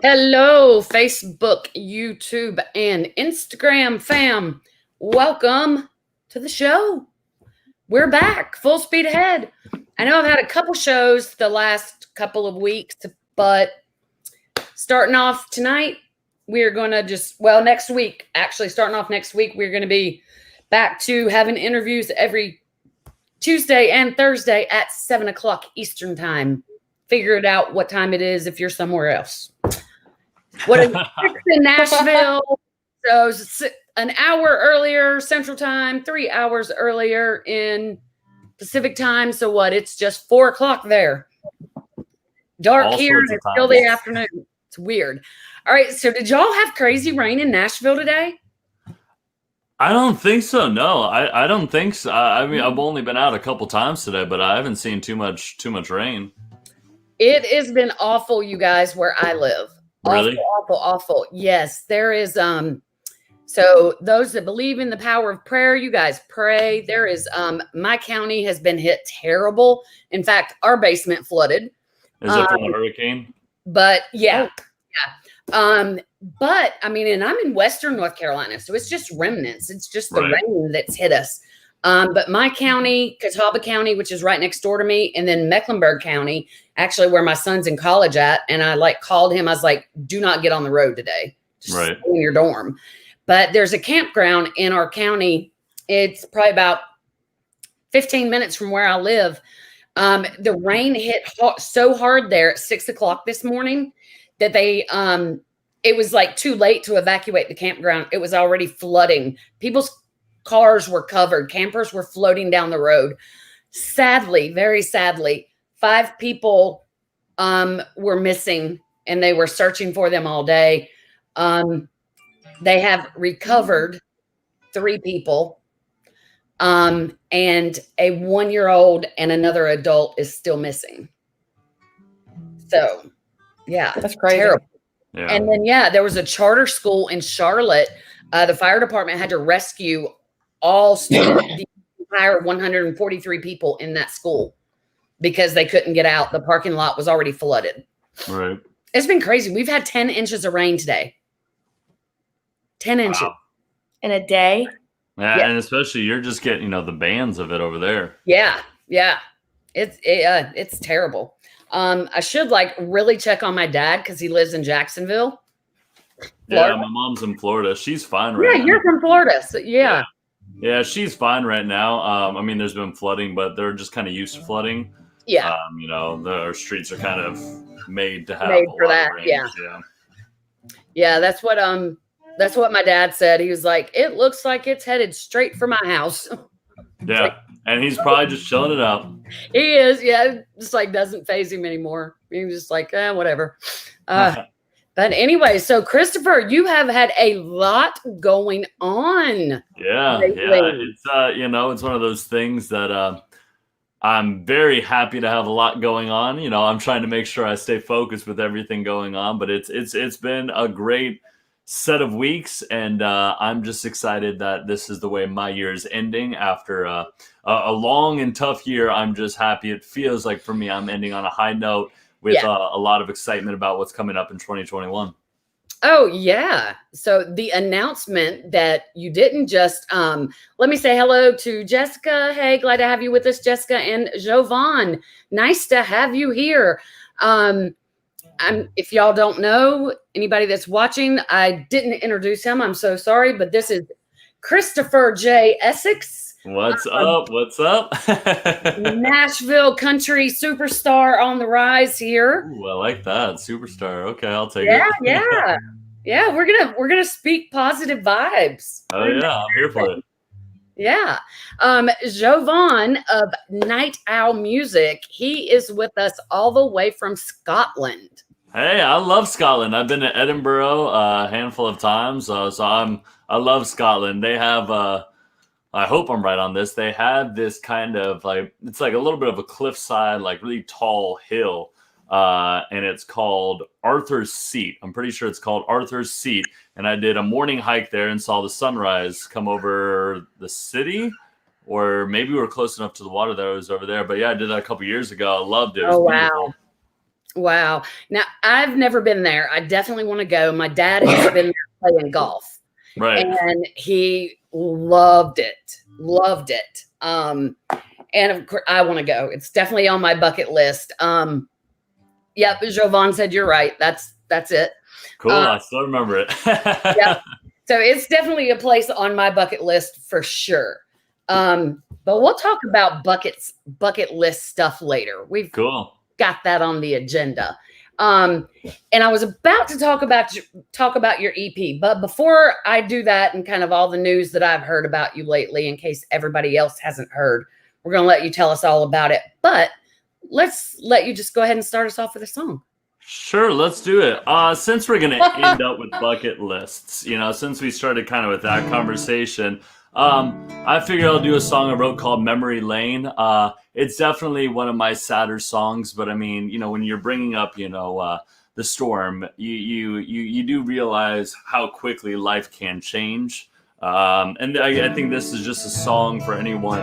Hello, Facebook, YouTube, and Instagram fam. Welcome to the show. We're back, full speed ahead. I know I've had a couple shows the last couple of weeks, but starting off tonight, we're going to next week, actually, starting off next week, we're going to be back to having interviews every Tuesday and Thursday at 7 o'clock Eastern Time. Figure it out what time it is if you're somewhere else. What is it in Nashville? So an hour earlier Central Time, 3 hours earlier in Pacific Time. So what? It's just 4 o'clock there. Dark All here, sorts and of it's still times. the afternoon. It's weird. All right. So did y'all have crazy rain in Nashville today? I don't think so. No, I don't think so. I mean, I've only been out a couple times today, but I haven't seen too much rain. It has been awful, you guys, where I live. Really? Awful. Yes, there is. So those that believe in the power of prayer, you guys pray. There is. My county has been hit terrible. In fact, our basement flooded. Is it from a hurricane? But yeah. But I mean, and I'm in Western North Carolina, so it's just remnants. It's just the rain that's hit us. But my county, Catawba County, which is right next door to me, and then Mecklenburg County, actually where my son's in college at, and I called him. I was like, "Do not get on the road today. Just stay in your dorm." But there's a campground in our county. It's probably about 15 minutes from where I live. The rain hit so hard there at 6 o'clock this morning that it was too late to evacuate the campground. It was already flooding. People's cars were covered. Campers were floating down the road. Sadly, very sadly, 5 people were missing, and they were searching for them all day. They have recovered 3 people, and a 1-year-old and another adult is still missing. So, yeah, that's crazy. Terrible. Yeah. And then, there was a charter school in Charlotte. The fire department had to rescue all students, the entire 143 people in that school, because they couldn't get out. The parking lot was already flooded. Right. It's been crazy. We've had 10 inches of rain today. 10 inches. Wow. In a day? Yeah, and especially you're just getting, the bands of it over there. Yeah. It's terrible. I should really check on my dad because he lives in Jacksonville, Florida. Yeah, my mom's in Florida. She's fine right now. Yeah, you're from Florida. So Yeah, she's fine right now. I mean, there's been flooding, but they're just kind of used to flooding. Yeah. Our streets are kind of made to have for that. Yeah. Yeah, that's what my dad said. He was like, "It looks like it's headed straight for my house." Yeah. And he's probably just chilling it out. He is. Yeah. Just doesn't faze him anymore. He's just whatever. But anyway, so Christopher, you have had a lot going on. Yeah. It's it's one of those things that I'm very happy to have a lot going on. I'm trying to make sure I stay focused with everything going on, but it's been a great set of weeks, and I'm just excited that this is the way my year is ending after a long and tough year. I'm just happy. It feels like for me, I'm ending on a high note with a lot of excitement about what's coming up in 2021. Oh, yeah. So the announcement that you didn't just, let me say hello to Jessica. Hey, glad to have you with us, Jessica, and Jovan. Nice to have you here. If y'all don't know, anybody that's watching, I didn't introduce him. I'm so sorry, but this is Christopher J. Essex. What's up? What's up? Nashville country superstar on the rise here. Ooh, I like that. Superstar. Okay, I'll take it. Yeah. We're gonna speak positive vibes. Oh yeah, I'm here for it. Yeah. Jovan of Night Owl Music. He is with us all the way from Scotland. Hey, I love Scotland. I've been to Edinburgh a handful of times, so I love Scotland. They have I hope I'm right on this. They have this kind of it's a little bit of a cliffside, really tall hill, and it's called Arthur's Seat. I'm pretty sure it's called Arthur's Seat. And I did a morning hike there and saw the sunrise come over the city, or maybe we were close enough to the water that I was over there. But yeah, I did that a couple years ago. I loved it. It was beautiful. Wow. Wow. Now, I've never been there. I definitely want to go. My dad has been there playing golf, Right. and he loved it. Loved it. And of course, I want to go. It's definitely on my bucket list. Yep, Jovan said you're right. That's it. Cool. I still remember it. Yep. So it's definitely a place on my bucket list for sure. But we'll talk about bucket list stuff later. We've Cool. got that on the agenda. And I was about to talk about your EP, but before I do that and kind of all the news that I've heard about you lately, in case everybody else hasn't heard, we're going to let you tell us all about it. But let's let you just go ahead and start us off with a song. Sure, let's do it. Since we're going to end up with bucket lists, since we started kind of with that conversation, I figured I'll do a song I wrote called Memory Lane. It's definitely one of my sadder songs, but I mean, when you're bringing up, the storm, you do realize how quickly life can change. And I think this is just a song for anyone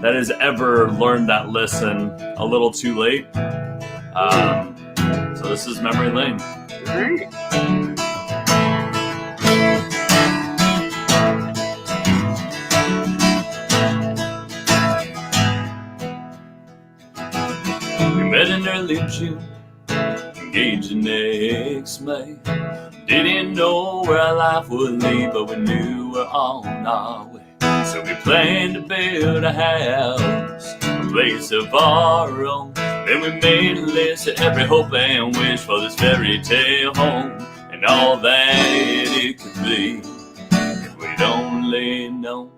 that has ever learned that lesson a little too late. So this is Memory Lane. All right. We met in early June, engaged in next May. Didn't know where our life would lead, but we knew we're on our way. So we planned to build a house, a place of our own. Then we made a list of every hope and wish for this fairy tale home, and all that it could be, if we'd only known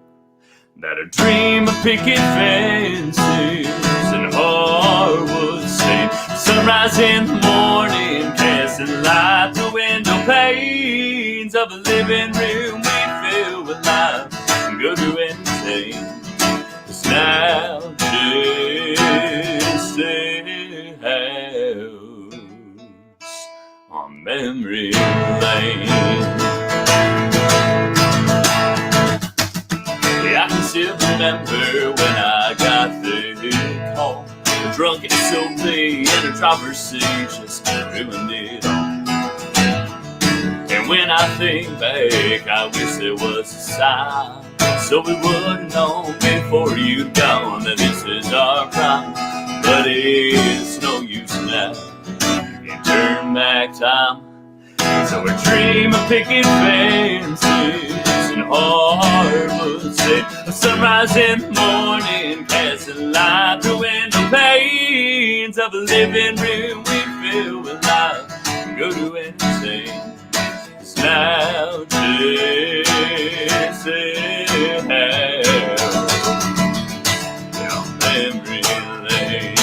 that a dream of picket fences and hardwood stain, sunrise in the morning, casting light through window panes of a living room we fill with life and go to entertain. It's now just a house on memory lane. I can still remember when I got the call. The drunk and so late and the driver's seat just ruined it all. And when I think back, I wish there was a sign, so we would have known before you'd gone that this is our prime. But it's no use now, can't turn back time. So we dream of picket fences and hardwood stain, a sunrise in the morning, casting light through window panes of a living room we fill with life and go to entertain. It's now just a house down memory lane.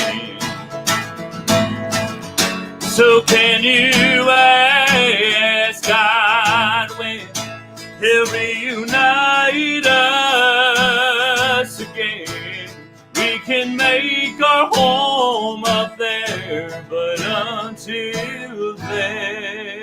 So can you ask God when He'll reunite us again? We can make our home up there, but until then,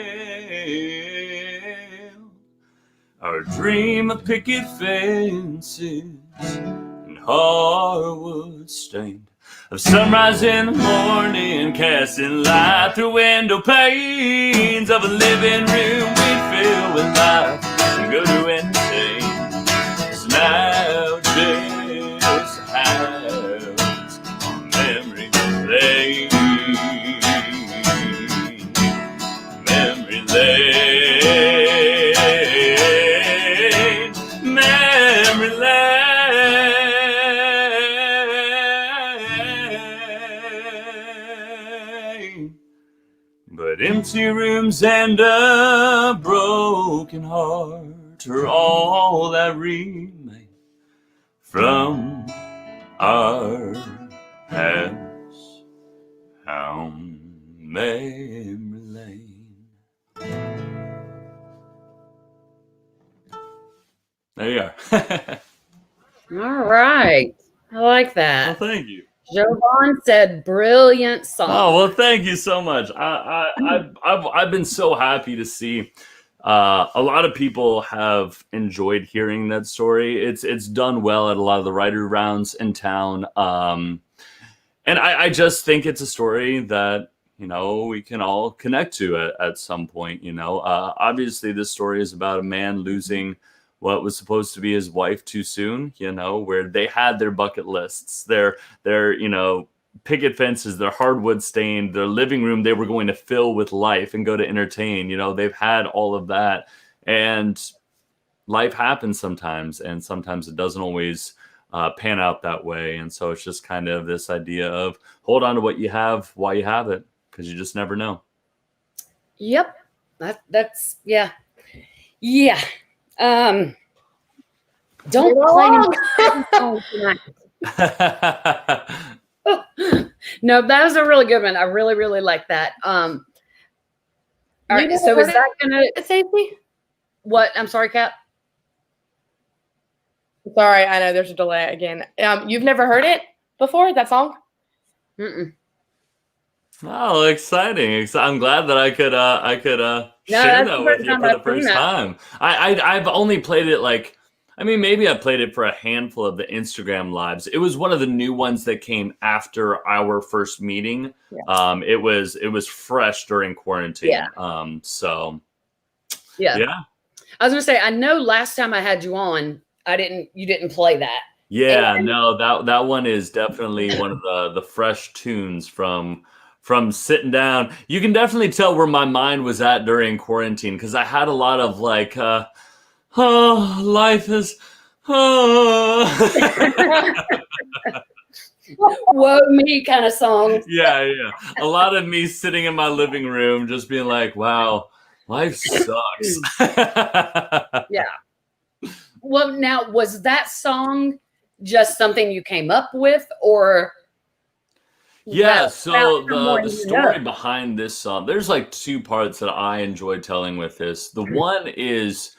our dream of picket fences and hardwood stained, of sunrise in the morning, casting light through window panes of a living room we fill with life and go to entertain. It's now just a house on memory lane. Memory lane. Memory lane. But empty rooms and a broken heart are all that remain from our house on memory lane. There you are. All right. I like that. Well, thank you. Jovan said, "Brilliant song." Oh, well, thank you so much. I've been so happy to see a lot of people have enjoyed hearing that story. It's done well at a lot of the writer rounds in town, and I just think it's a story that we can all connect to at some point. Obviously this story is about a man losing what was supposed to be his wife too soon, where they had their bucket lists, their picket fences, their hardwood stained, their living room they were going to fill with life and go to entertain. They've had all of that, and life happens sometimes, and sometimes it doesn't always pan out that way. And so it's just kind of this idea of hold on to what you have while you have it, because you just never know. Yep. That's yeah. Don't play any songs tonight. No, that was a really good one. I really, really like that. All right, so is that gonna Safety? what? I'm sorry, Kat. Sorry, I know there's a delay again. You've never heard it before, that song? Mm-mm. Oh, exciting! I'm glad that I could share that with you for the first time. I've only played it maybe I played it for a handful of the Instagram lives. It was one of the new ones that came after our first meeting. Yeah. It was fresh during quarantine. Yeah. Yeah. I was gonna say, I know last time I had you on, you didn't play that. Yeah, no, that one is definitely one of the fresh tunes from sitting down. You can definitely tell where my mind was at during quarantine, because I had a lot of life is woe me kind of songs. Yeah. A lot of me sitting in my living room just being like, wow, life sucks. Yeah. Well, now, was that song just something you came up with, or? Yeah, so the story behind this song, there's two parts that I enjoy telling with this. The one is,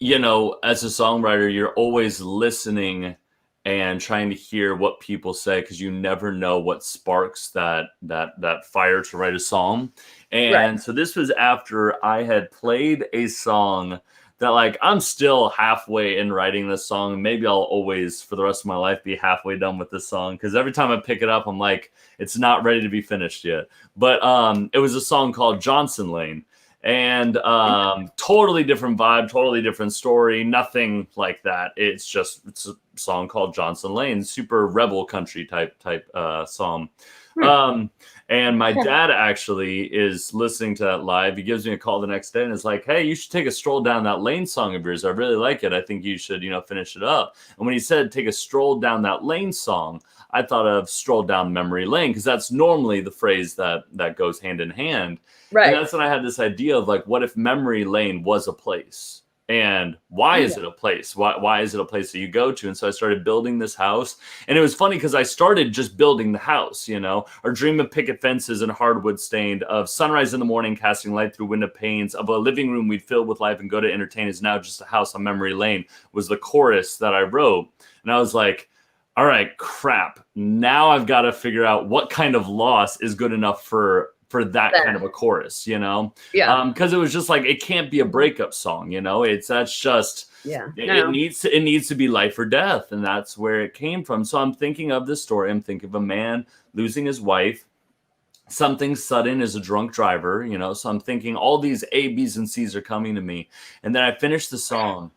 as a songwriter, you're always listening and trying to hear what people say, because you never know what sparks that fire to write a song. And so this was after I had played a song that I'm still halfway in writing this song. Maybe I'll always, for the rest of my life, be halfway done with this song, because every time I pick it up, I'm like, it's not ready to be finished yet. But it was a song called Johnson Lane. And totally different vibe, totally different story, nothing like that. It's a song called Johnson Lane, super rebel country type song. And my dad actually is listening to that live. He gives me a call the next day and is like, hey, you should take a stroll down that lane song of yours. I really like it. I think you should, finish it up. And when he said take a stroll down that lane song, I thought of stroll down memory lane, because that's normally the phrase that goes hand in hand. Right. And that's when I had this idea of what if memory lane was a place? And why is it a place? Why is it a place that you go to? And so I started building this house. And it was funny because I started just building the house, our dream of picket fences and hardwood stained, of sunrise in the morning casting light through window panes, of a living room we'd fill with life and go to entertain is now just a house on memory lane, was the chorus that I wrote. And I was like, all right, crap. Now I've got to figure out what kind of loss is good enough for that kind of a chorus, Yeah. Because it was just it can't be a breakup song, it needs to be life or death. And that's where it came from. So I'm thinking of this story. I'm thinking of a man losing his wife. Something sudden is a drunk driver, So I'm thinking all these A, B's, and C's are coming to me. And then I finish the song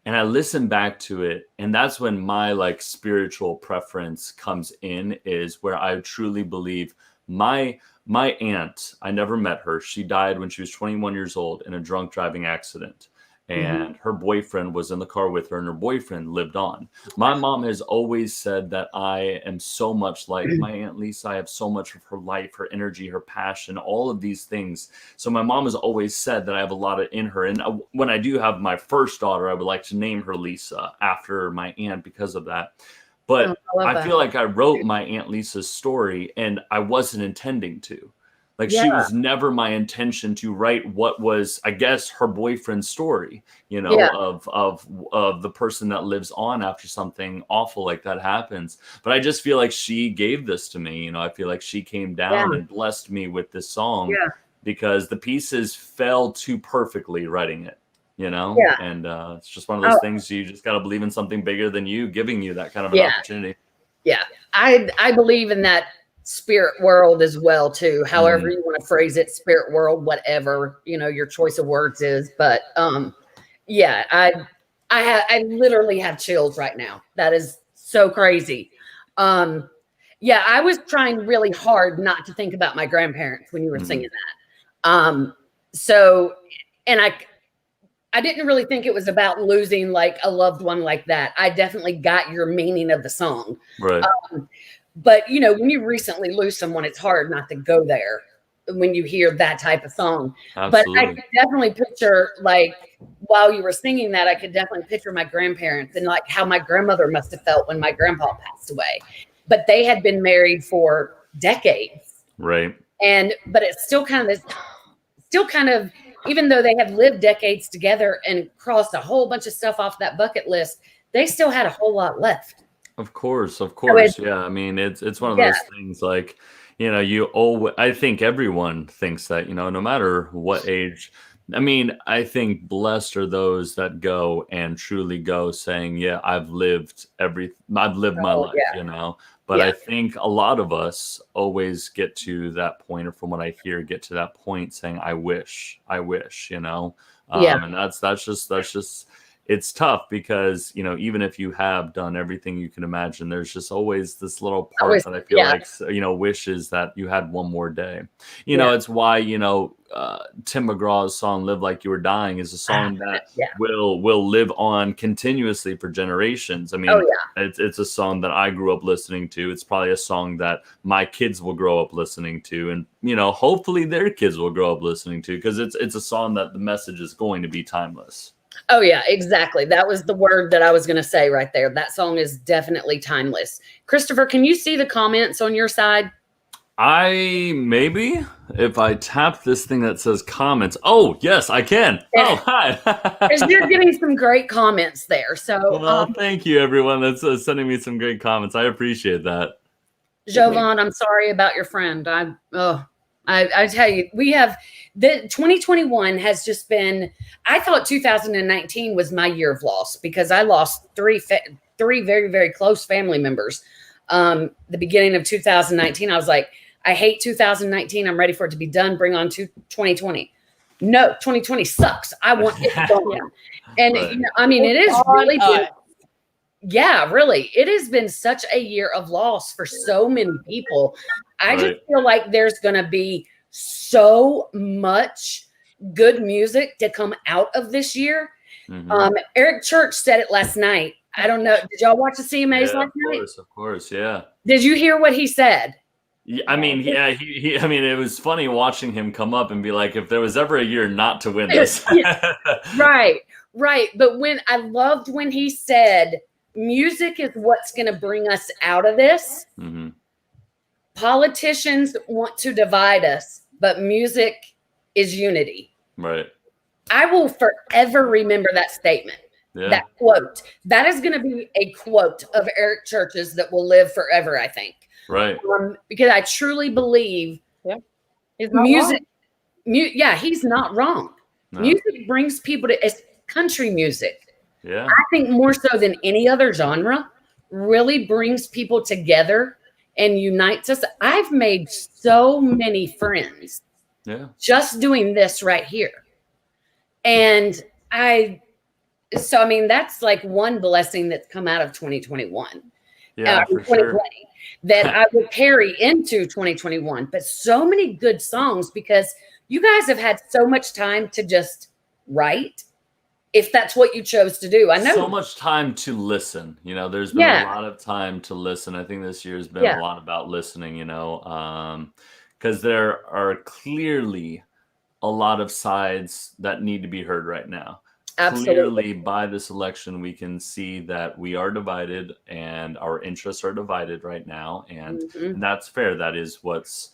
and I listen back to it. And that's when my spiritual preference comes in, is where I truly believe my aunt, I never met her. She died when she was 21 years old in a drunk driving accident. And her boyfriend was in the car with her, and her boyfriend lived on. My mom has always said that I am so much like my Aunt Lisa. I have so much of her life, her energy, her passion, all of these things. So my mom has always said that I have a lot in her. And when I do have my first daughter, I would like to name her Lisa after my aunt because of that. But I feel like I wrote my Aunt Lisa's story and I wasn't intending to. She was never my intention to write what was, I guess, her boyfriend's story, of the person that lives on after something awful like that happens. But I just feel like she gave this to me. I feel like she came down and blessed me with this song because the pieces fell too perfectly writing it. And it's just one of those things, you just got to believe in something bigger than you, giving you that kind of an opportunity. Yeah. I believe in that spirit world as well too. However Mhm. you want to phrase it, spirit world, whatever, your choice of words is. But yeah, I literally have chills right now. That is so crazy. Yeah, I was trying really hard not to think about my grandparents when you were singing that. So and I didn't really think it was about losing like a loved one like that. I definitely got your meaning of the song. Right. But when you recently lose someone, it's hard not to go there when you hear that type of song. But I Absolutely. could definitely picture, like, while you were singing that, I could definitely picture my grandparents and like how my grandmother must have felt when my grandpa passed away. But they had been married for decades. Right. But it's still kind of, even though they have lived decades together and crossed a whole bunch of stuff off that bucket list, they still had a whole lot left. Of course. So Yeah. I mean, it's one of yeah, those things like, I think everyone thinks that, no matter what age. I mean, I think blessed are those that go and truly go saying, yeah, I've lived my oh life, yeah, But yeah, I think a lot of us always get to that point, or from what I hear, get to that point saying, I wish, yeah. And that's just it's tough because, even if you have done everything you can imagine, there's just always this little I part was, that I feel yeah, like, wishes that you had one more day. yeah, It's why, Tim McGraw's song "Live Like You Were Dying" is a song that yeah. will live on continuously for generations. I Oh mean, yeah. it's a song that I grew up listening to. It's probably a song that my kids will grow up listening to, and hopefully their kids will grow up listening to, because it's a song that the message is going to be timeless. Oh yeah, exactly. That was the word that I was going to say right there. That song is definitely timeless. Christopher, can you see the comments on your side? Maybe if I tap this thing that says comments. Oh, yes, I can. Oh, hi. Because you're getting some great comments there. So, Well, thank you, everyone that's sending me some great comments. I appreciate that. Jovan, I'm sorry about your friend. I tell you, the 2021 has just been. I thought 2019 was my year of loss because I lost three very, very close family members. The beginning of 2019, I was like, I hate 2019. I'm ready for it to be done. Bring on 2020. No, 2020 sucks. I want it gone. And Right. I mean, it is really been. us. Yeah, really. It has been such a year of loss for so many people. I just Right. feel like there's going to be so much good music to come out of this year. Mhm. Eric Church said it last night. I don't know. Did y'all watch the CMAs Yeah, last night? of course, yeah. Did you hear what he said? Yeah, I mean, yeah, I mean, it was funny watching him come up and be like, if there was ever a year not to win this. Right. But I loved when he said, music is what's going to bring us out of this. Mm-hmm. Politicians want to divide us, but music is unity. Right. I will forever remember that statement. Yeah. That quote. That is going to be a quote of Eric Church's that will live forever, I think. Right. Because I truly believe He's not music. wrong. Yeah, he's not wrong. No. Music brings people to. It's country music. Yeah. I think more so than any other genre, really brings people together and unites us. I've made so many friends just doing this right here. And I mean, that's like one blessing that's come out of 2021. Yeah, for 2020 sure. that I will carry into 2021. But so many good songs because you guys have had so much time to just write. If that's what you chose to do. I know so much time to listen. There's been a lot of time to listen. I think this year's been a lot about listening, because there are clearly a lot of sides that need to be heard right now. Absolutely. Clearly, by this election, we can see that we are divided and our interests are divided right now. And that's fair. That is what's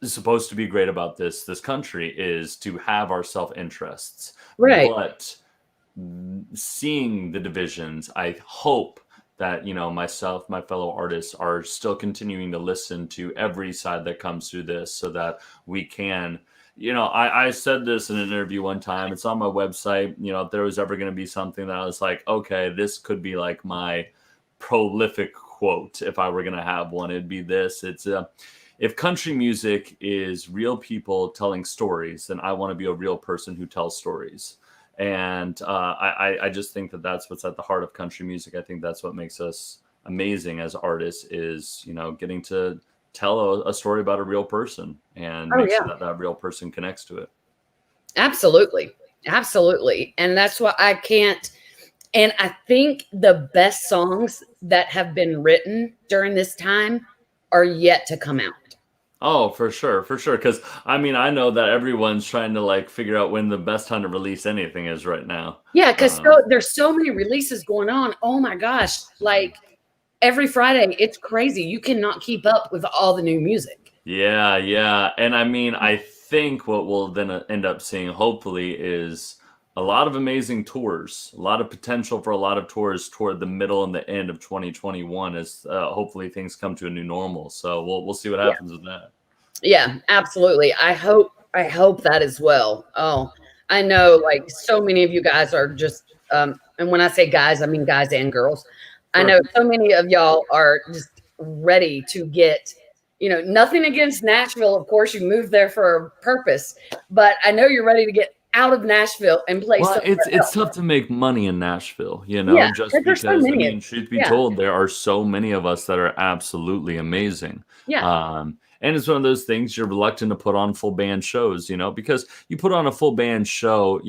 supposed to be great about this country, is to have our self-interests. Right. But seeing the divisions, I hope that myself, my fellow artists, are still continuing to listen to every side that comes through this, so that we can. I said this in an interview one time. It's on my website. If there was ever going to be something that I was like, okay, this could be like my prolific quote, if I were going to have one, it'd be this. It's if country music is real people telling stories, then I want to be a real person who tells stories. And I just think that that's what's at the heart of country music. I think that's what makes us amazing as artists is, getting to tell a story about a real person and make sure that real person connects to it. Absolutely. Absolutely. And that's why I can't. And I think the best songs that have been written during this time are yet to come out. Oh, for sure. Because I know that everyone's trying to figure out when the best time to release anything is right now. Yeah, because there's so many releases going on. Oh my gosh. Every Friday, it's crazy. You cannot keep up with all the new music. Yeah. And I think what we'll then end up seeing, hopefully, is a lot of amazing tours, a lot of potential for a lot of tours toward the middle and the end of 2021 as hopefully things come to a new normal. So we'll see what happens with that. Yeah, absolutely. I hope that as well. Oh, I know so many of you guys are just, and when I say guys, I mean guys and girls. I know so many of y'all are just ready to get, nothing against Nashville. Of course, you moved there for a purpose, but I know you're ready to get out of Nashville and play. Well, it's tough to make money in Nashville, just because, so many truth be told, there are so many of us that are absolutely amazing. Yeah. And it's one of those things you're reluctant to put on full band shows, because you put on a full band show,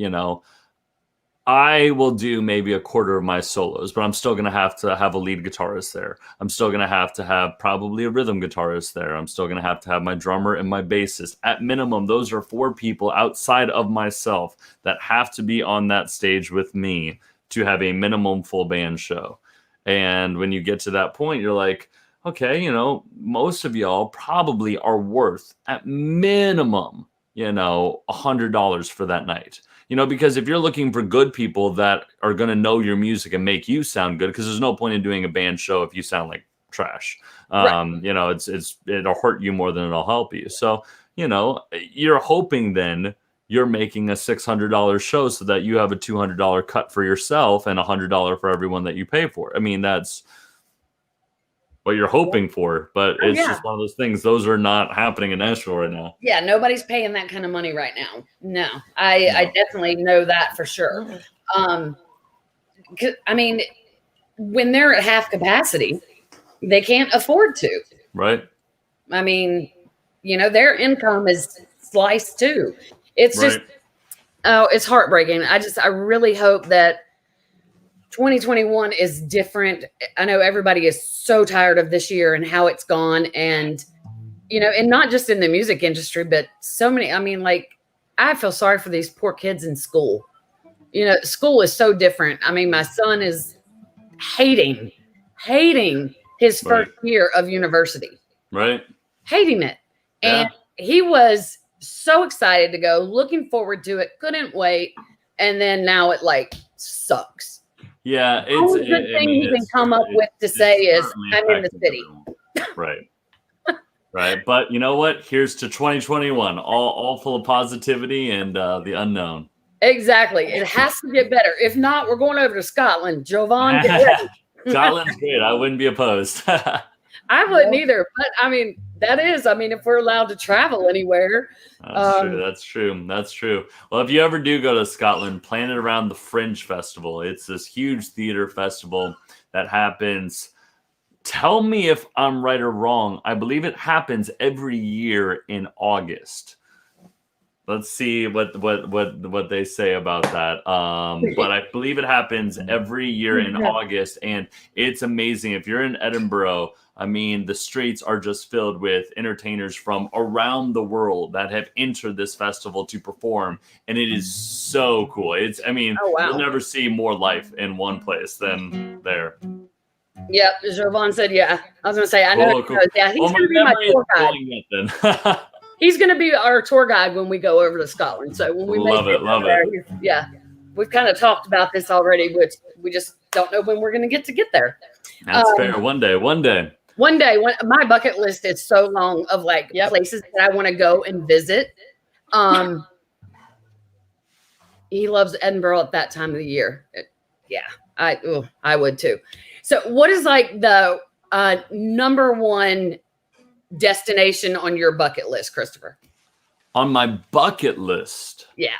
I will do maybe a quarter of my solos, but I'm still going to have a lead guitarist there. I'm still going to have probably a rhythm guitarist there. I'm still going to have my drummer and my bassist. At minimum, those are 4 people outside of myself that have to be on that stage with me to have a minimum full band show. And when you get to that point, you're like, okay, most of y'all probably are worth at minimum, $100 for that night. Because if you're looking for good people that are going to know your music and make you sound good, because there's no point in doing a band show if you sound like trash. Right. It'll hurt you more than it'll help you. So, you're hoping then you're making a $600 show so that you have a $200 cut for yourself and $100 for everyone that you pay for. That's what you're hoping for, but it's just one of those things. Those are not happening in Nashville right now. Yeah, nobody's paying that kind of money right now. No, I definitely know that for sure. When they're at half capacity, they can't afford to. Right. Their income is sliced too. It's just, it's heartbreaking. I really hope that 2021 is different. I know everybody is so tired of this year and how it's gone. And, and not just in the music industry, but so many, I feel sorry for these poor kids in school. School is so different. My son is hating his first year of university. Right. Hating it. Yeah. And he was so excited to go, looking forward to it, couldn't wait. And then now it sucks. Yeah, the only good thing you can come up with to say is, I'm in the city. Right. Right. But you know what? Here's to 2021, all full of positivity and the unknown. Exactly. It has to get better. If not, we're going over to Scotland. Jovan, get ready. Scotland's great. I wouldn't be opposed. I wouldn't either. But that is, if we're allowed to travel anywhere. That's true. Well, if you ever do go to Scotland, plan it around the Fringe Festival. It's this huge theater festival that happens. Tell me if I'm right or wrong. I believe it happens every year in August. Let's see what they say about that. But I believe it happens every year in August, and it's amazing. If you're in Edinburgh, the streets are just filled with entertainers from around the world that have entered this festival to perform, and it is so cool. It's, You'll never see more life in one place than there. Yeah, Jovan said, yeah. I was going to say, I know. Cool. Yeah, he's going to be my tour guide. He's going to be our tour guide when we go over to Scotland. So when we love it. Yeah, we've kind of talked about this already, which we just don't know when we're going to get there. That's fair. One day. My bucket list is so long of places that I want to go and visit. He loves Edinburgh at that time of the year. I would too. So what is Number one destination on your bucket list, Christopher? On my bucket list. Yeah.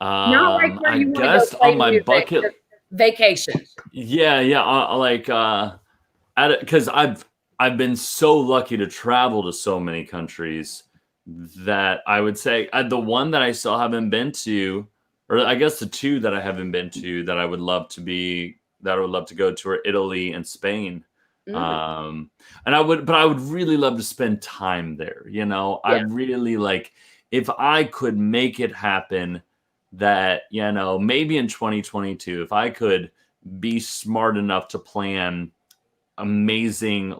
Not like where I you want to go guess play on my music, bucket. just vacation. Yeah. Because I've been so lucky to travel to so many countries that I would say the one that I still haven't been to, or I guess the two that I haven't been to that I would love to go to are Italy and Spain. Mm. And I would really love to spend time there. I really if I could make it happen that, maybe in 2022, if I could be smart enough to plan amazing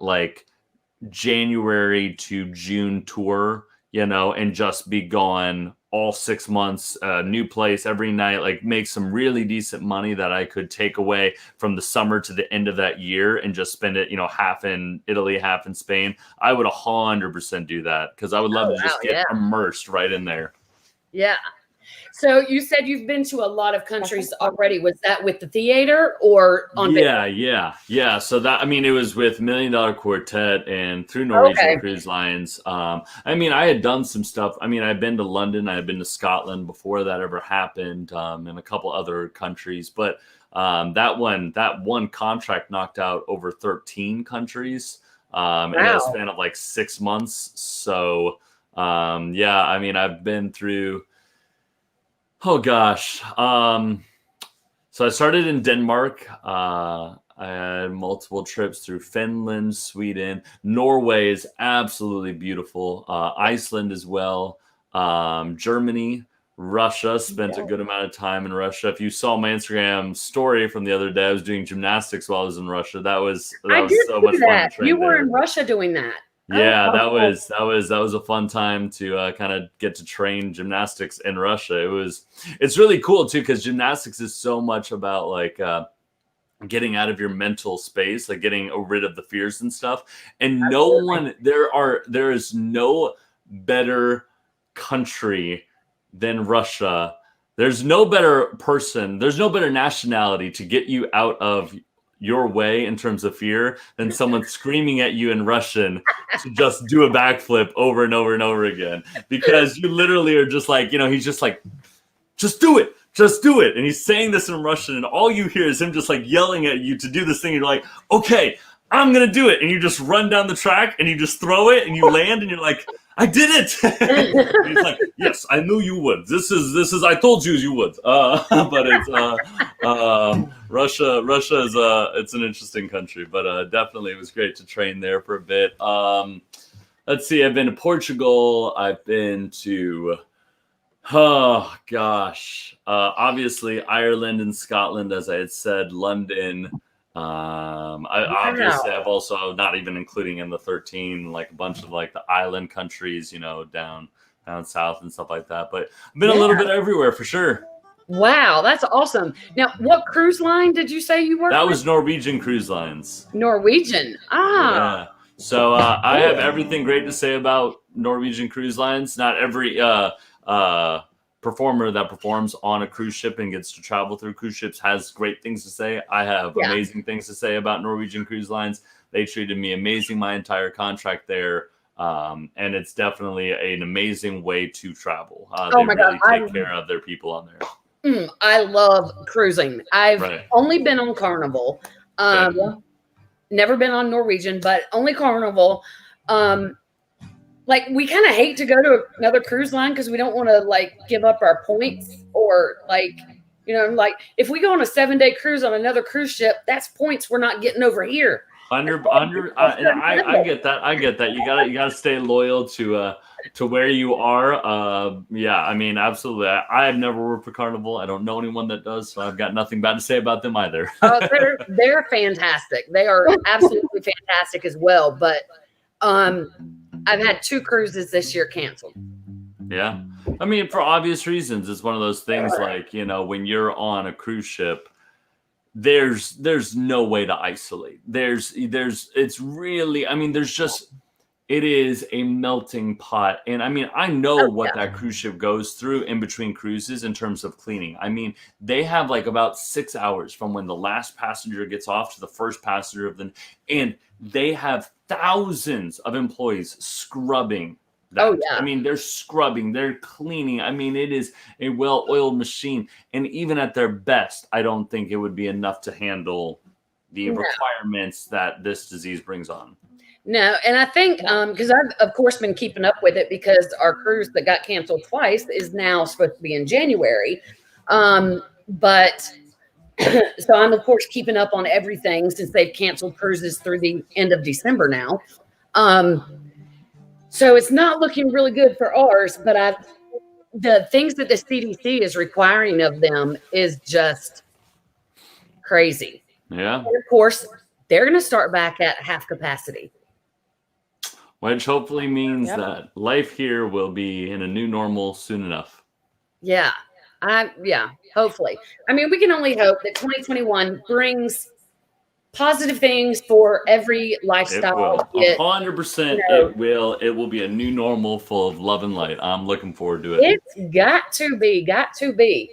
January to June tour, and just be gone all 6 months, new place every night, make some really decent money that I could take away from the summer to the end of that year and just spend it, half in Italy, half in Spain. I would 100% do that because I would love to just get immersed right in there. Yeah. So you said you've been to a lot of countries already. Was that with the theater or on Yeah. So it was with $1 Million Quartet and through Norwegian Cruise Lines. I had done some stuff. I'd been to London, I had been to Scotland before that ever happened, and a couple other countries. But that one contract knocked out over 13 countries in a span of 6 months. So I've been through. Oh gosh. So I started in Denmark. I had multiple trips through Finland, Sweden. Norway is absolutely beautiful. Iceland as well. Germany, Russia. Spent a good amount of time in Russia. If you saw my Instagram story from the other day, I was doing gymnastics while I was in Russia. That was so much fun to train You were there. in Russia doing that. Yeah, that was a fun time to kind of get to train gymnastics in Russia. It's really cool too because gymnastics is so much about getting out of your mental space, getting rid of the fears and stuff. And there is no better country than Russia. There's no better person. There's no better nationality to get you out of your way in terms of fear than someone screaming at you in Russian to just do a backflip over and over and over again, because you literally are just he's just just do it, and he's saying this in Russian, and all you hear is him just yelling at you to do this thing, and you're like, okay, I'm gonna do it, and you just run down the track and you just throw it and you land and you're like, I did it. And he's like, yes, I knew you would. This is I told you would. But it's Russia is it's an interesting country, but definitely it was great to train there for a bit. Let's see, I've been to Portugal. I've been to obviously Ireland and Scotland, as I had said, London. I've also, not even including in the 13, a bunch of the island countries, down south and stuff like that. But I've been a little bit everywhere for sure. Wow, that's awesome. Now, what cruise line did you say you worked That with? was Norwegian Cruise Lines. Norwegian. Yeah. So I have everything great to say about Norwegian Cruise Lines. Not every performer that performs on a cruise ship and gets to travel through cruise ships has great things to say. I have amazing things to say about Norwegian Cruise Lines. They treated me amazing my entire contract there. And it's definitely an amazing way to travel. They really take care of their people on there. I love cruising. I've only been on Carnival. Never been on Norwegian, but only Carnival. We kind of hate to go to another cruise line because we don't want to give up our points, or if we go on a 7-day cruise on another cruise ship, that's points we're not getting over here. I get that. You gotta stay loyal to where you are. Absolutely. I have never worked for Carnival. I don't know anyone that does, so I've got nothing bad to say about them either. They're fantastic. They are absolutely fantastic as well. But I've had 2 cruises this year canceled. Yeah. For obvious reasons. It's one of those things when you're on a cruise ship, there's no way to isolate. It is a melting pot. And I know what that cruise ship goes through in between cruises in terms of cleaning. They have about 6 hours from when the last passenger gets off to the first passenger and they have thousands of employees scrubbing that. Oh, yeah. I mean, they're scrubbing, they're cleaning. I mean, it is a well-oiled machine. And even at their best, I don't think it would be enough to handle the requirements that this disease brings on. No, and I think because I've of course been keeping up with it because our cruise that got canceled twice is now supposed to be in January. But so I'm of course keeping up on everything since they've canceled cruises through the end of December now. So it's not looking really good for ours, but the things that the CDC is requiring of them is just crazy. Yeah. And of course, they're going to start back at half capacity. Which hopefully means that life here will be in a new normal soon enough. Yeah. Hopefully. I mean, we can only hope that 2021 brings positive things for every lifestyle. It will. 100% it will. It will be a new normal full of love and light. I'm looking forward to it. It's got to be.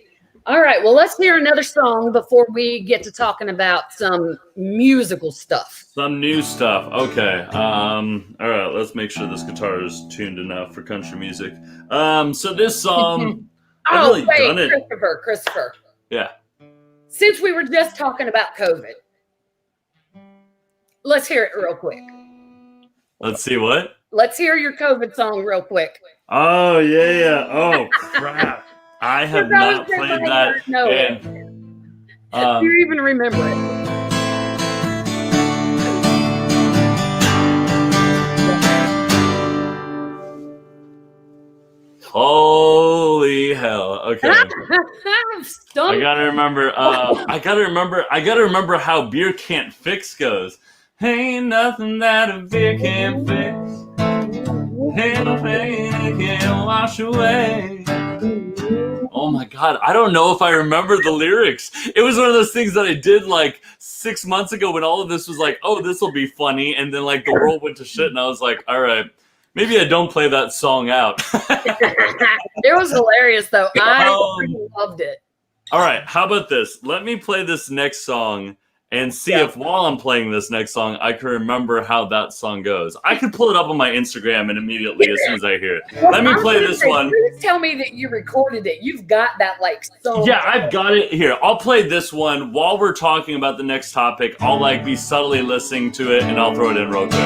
All right. Well, let's hear another song before we get to talking about some musical stuff. Some new stuff. Okay. All right. Let's make sure this guitar is tuned enough for country music. So this song. Christopher. Yeah. Since we were just talking about COVID, let's hear it real quick. Let's see what? Let's hear your COVID song real quick. Oh, yeah. Oh, crap. I have not played that. Do you even remember it? Holy hell. Okay. I gotta remember. I gotta remember how Beer Can't Fix goes. Ain't nothing that a beer can't fix. Ain't no pain it can't wash away. Oh my God, I don't know if I remember the lyrics. It was one of those things that I did like 6 months ago when all of this was like, oh, this will be funny. And then like the world went to shit and I was like, all right, maybe I don't play that song out. It was hilarious though. I loved it. All right, how about this? Let me play this next song and see if while I'm playing this next song, I can remember how that song goes. I could pull it up on my Instagram and immediately as soon as I hear it. Let me play this one. Please tell me that you recorded it. You've got that like so. Yeah, I've got it here. I'll play this one while we're talking about the next topic. I'll like be subtly listening to it and I'll throw it in real quick.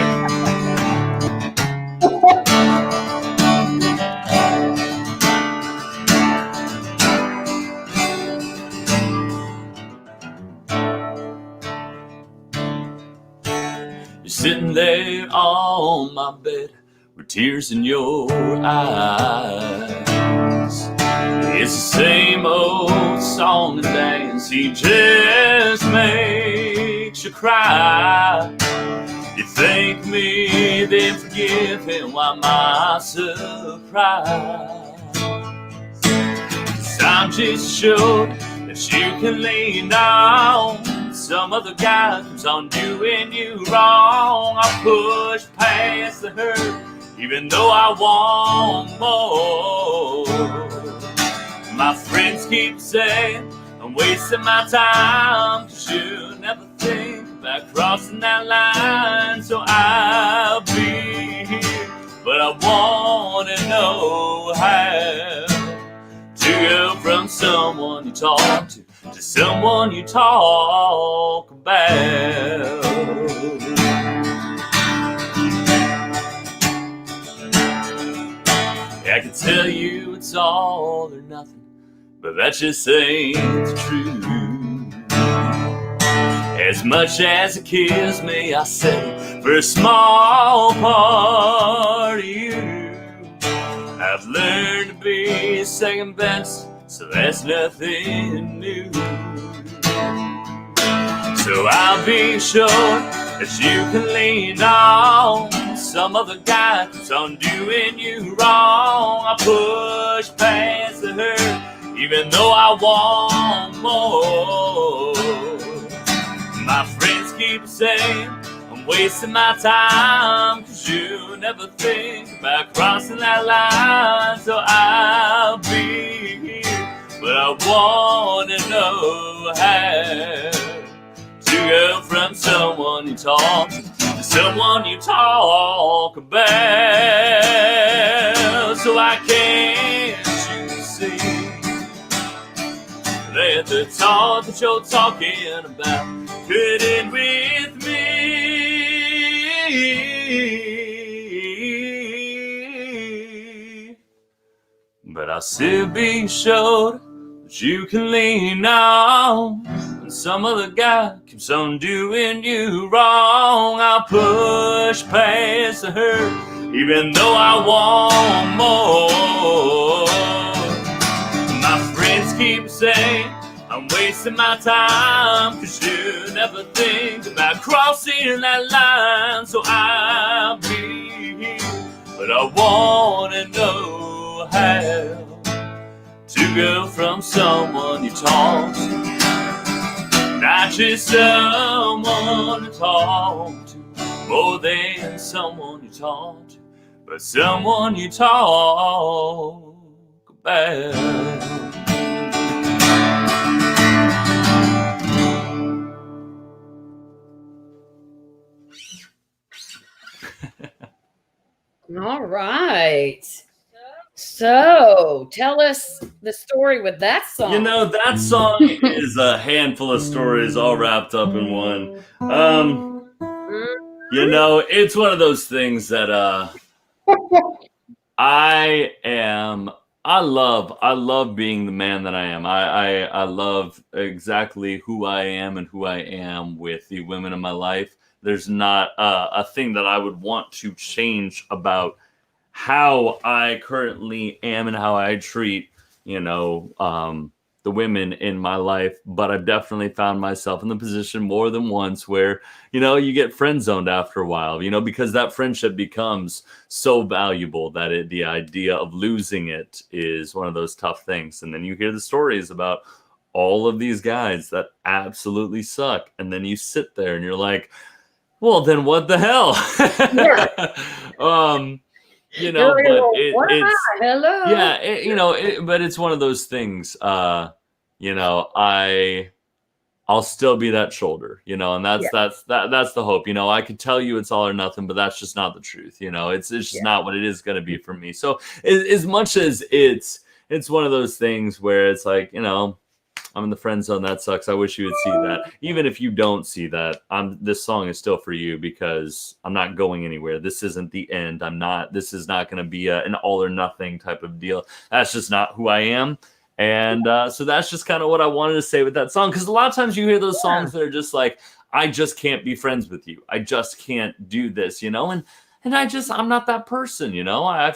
Sitting there on my bed with tears in your eyes. It's the same old song and dance. He just makes you cry. You thank me, then forgive him. Why my surprise? 'Cause I'm just sure that you can lean on some other guy keeps on doing you wrong. I push past the hurt, even though I want more. My friends keep saying I'm wasting my time, 'cause you never think about crossing that line. So I'll be here, but I wanna know how to go from someone you talk to someone you talk about. I can tell you it's all or nothing, but that just ain't true. As much as it kills me, I settle for a small part of you. I've learned to be second best, so that's nothing new. So I'll be sure that you can lean on some other guy keeps on doing you wrong. I push past the hurt, even though I want more. My friends keep saying I'm wasting my time, 'cause you never think about crossing that line. So I'll be here, but I wanna know how to go from someone you talk to someone you talk about. So I can't you see that the talk that you're talking about could end with me? But I'll still be sure that you can lean on when some other guy keeps on doing you wrong. I'll push past the hurt, even though I want more. My friends keep saying I'm wasting my time, 'cause you never think about crossing that line. So I'll be here, but I wanna know how to go from someone you talk to, not just someone to talk to, more than someone you talk to, but someone you talk about. All right. So tell us the story with that song. You know, that song is a handful of stories all wrapped up in one. You know, it's one of those things that I love being the man that I am. I love exactly who I am and who I am with the women in my life. There's not a thing that I would want to change about how I currently am and how I treat, the women in my life. But I've definitely found myself in the position more than once where, you get friend zoned after a while, because that friendship becomes so valuable that the idea of losing it is one of those tough things. And then you hear the stories about all of these guys that absolutely suck. And then you sit there and you're like, well, then what the hell? Yeah. But Hello. but it's one of those things. I'll still be that shoulder, and that's the hope. I could tell you it's all or nothing, but that's just not the truth. It's just not what it is going to be for me. So as much as it's one of those things where it's like, I'm in the friend zone. That sucks. I wish you would see that. Even if you don't see that, this song is still for you, because I'm not going anywhere. This isn't the end. This is not going to be an all or nothing type of deal. That's just not who I am. And so that's just kind of what I wanted to say with that song. Because a lot of times you hear those songs that are just like, I just can't be friends with you. I just can't do this, And I'm not that person, I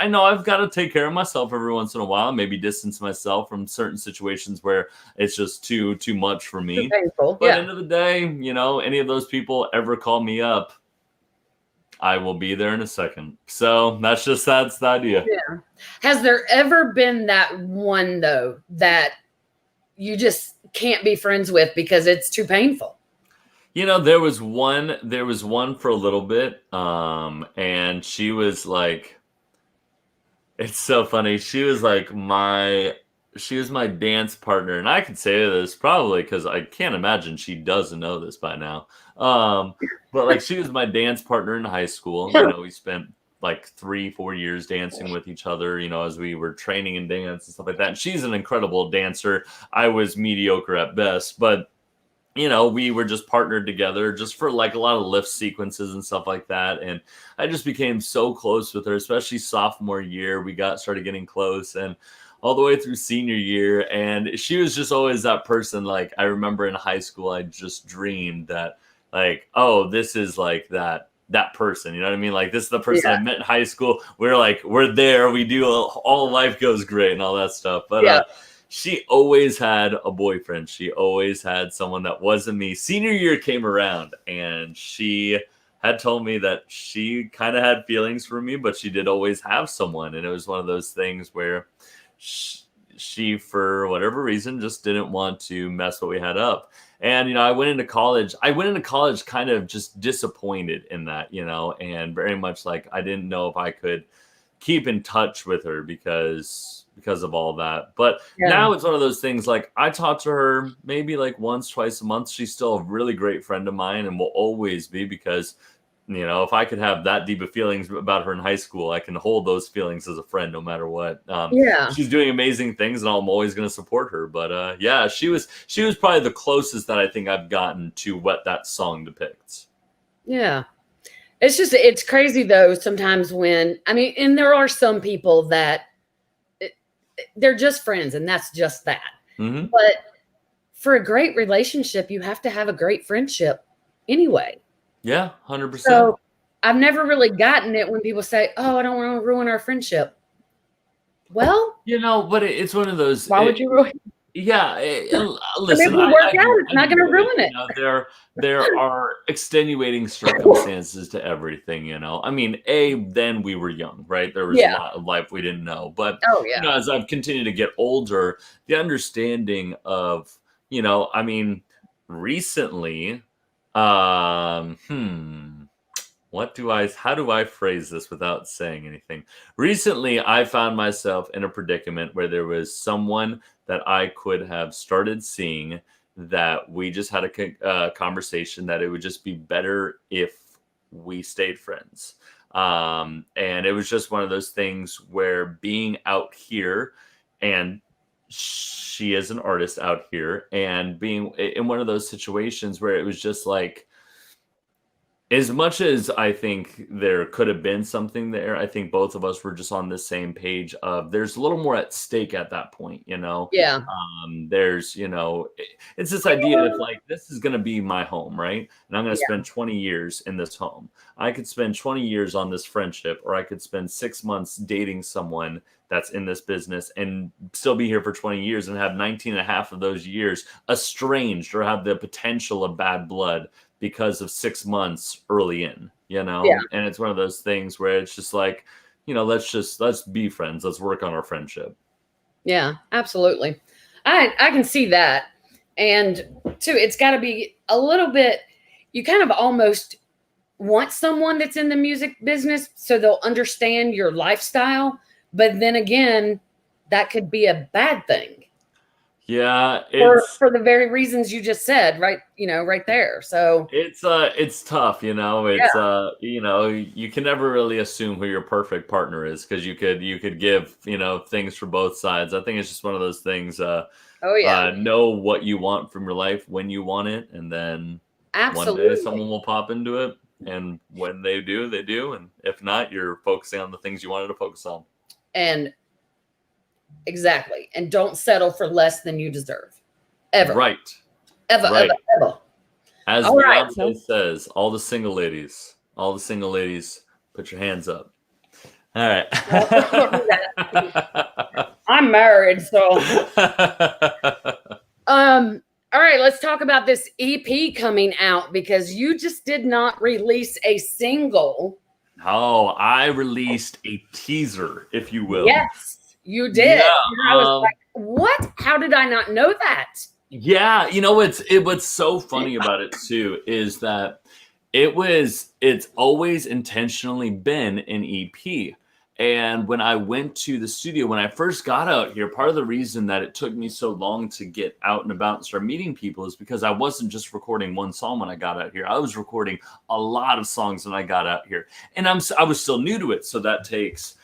know I've got to take care of myself every once in a while, maybe distance myself from certain situations where it's just too much for me. Too painful. But at the end of the day, any of those people ever call me up, I will be there in a second. So that's the idea. Yeah. Has there ever been that one though that you just can't be friends with because it's too painful? There was one for a little bit, and she was like, it's so funny. She was my dance partner, and I could say this probably because I can't imagine she doesn't know this by now. But she was my dance partner in high school. We spent 3-4 years dancing with eeach other, as we were training in dance and stuff like that. And she's an incredible dancer. I was mediocre at best, but we were just partnered together just for a lot of lift sequences and stuff like that. And I just became so close with her, especially sophomore year. We started getting close, and all the way through senior year. And she was just always that person. I remember in high school, I just dreamed that oh, this is that person, you know what I mean? This is the person I met in high school. We're there. We do all life goes great and all that stuff. But she always had a boyfriend. She always had someone that wasn't me. Senior year came around, and she had told me that she kind of had feelings for me, but she did always have someone. And it was one of those things where she, for whatever reason, just didn't want to mess what we had up. And, I went into college kind of just disappointed in that, and very much I didn't know if I could keep in touch with her, because because of all that. But Yeah. now it's one of those things, like, I talk to her maybe like once, twice a month. She's still a really great friend of mine and will always be, because, you know, if I could have that deep of feelings about her in high school, I can hold those feelings as a friend no matter what. Yeah. She's doing amazing things, and I'm always going to support her. But yeah, she was probably the closest that I think I've gotten to what that song depicts. Yeah. It's crazy though sometimes when, I mean, and there are some people that they're just friends and that's just that. Mm-hmm. But for a great relationship, you have to have a great friendship anyway. Yeah, 100%. So I've never really gotten it when people say, "Oh, I don't want to ruin our friendship." Well, you know, but it's one of those. Why would you ruin? Yeah, listen. Maybe work out. It's not going to ruin it. You know, there are extenuating circumstances to everything. You know, I mean, then we were young, right? There was a lot of life we didn't know. But you know, as I've continued to get older, the understanding of, you know, I mean, recently, how do I phrase this without saying anything? Recently, I found myself in a predicament where there was someone that I could have started seeing, that we just had a conversation that it would just be better if we stayed friends. And it was just one of those things where being out here, and she is an artist out here, and being in one of those situations where it was just like, as much as I think there could have been something there, I think both of us were just on the same page of there's a little more at stake at that point, you know? Yeah. There's, you know, it's this idea of like, this is going to be my home, right? And I'm going to spend 20 years in this home. I could spend 20 years on this friendship, or I could spend 6 months dating someone that's in this business and still be here for 20 years and have 19 and a half of those years estranged or have the potential of bad blood because of 6 months early in, you know? Yeah. And it's one of those things where it's just like, you know, let's be friends. Let's work on our friendship. Yeah, absolutely. I can see that. And too, it's got to be a little bit, you kind of almost want someone that's in the music business so they'll understand your lifestyle. But then again, that could be a bad thing. Yeah, for the very reasons you just said, right? You know, right there. So it's tough, you know. It's you know, you can never really assume who your perfect partner is, because you could give, you know, things for both sides. I think it's just one of those things. Know what you want from your life when you want it, and then one day someone will pop into it, and when they do, they do, and if not, you're focusing on the things you wanted to focus on. And exactly. And don't settle for less than you deserve. Ever. Right. Ever, right. ever. As Beyonce says, all the single ladies, put your hands up. All right. I'm married, so. All right, let's talk about this EP coming out, because you just did not release a single. Oh, I released a teaser, if you will. Yes. You did. Yeah, I was like, what? How did I not know that? Yeah, you know, what's so funny about it too is that it's always intentionally been an EP. And when I went to the studio, when I first got out here, part of the reason that it took me so long to get out and about and start meeting people is because I wasn't just recording one song when I got out here. I was recording a lot of songs when I got out here, and I was still new to it. So that takes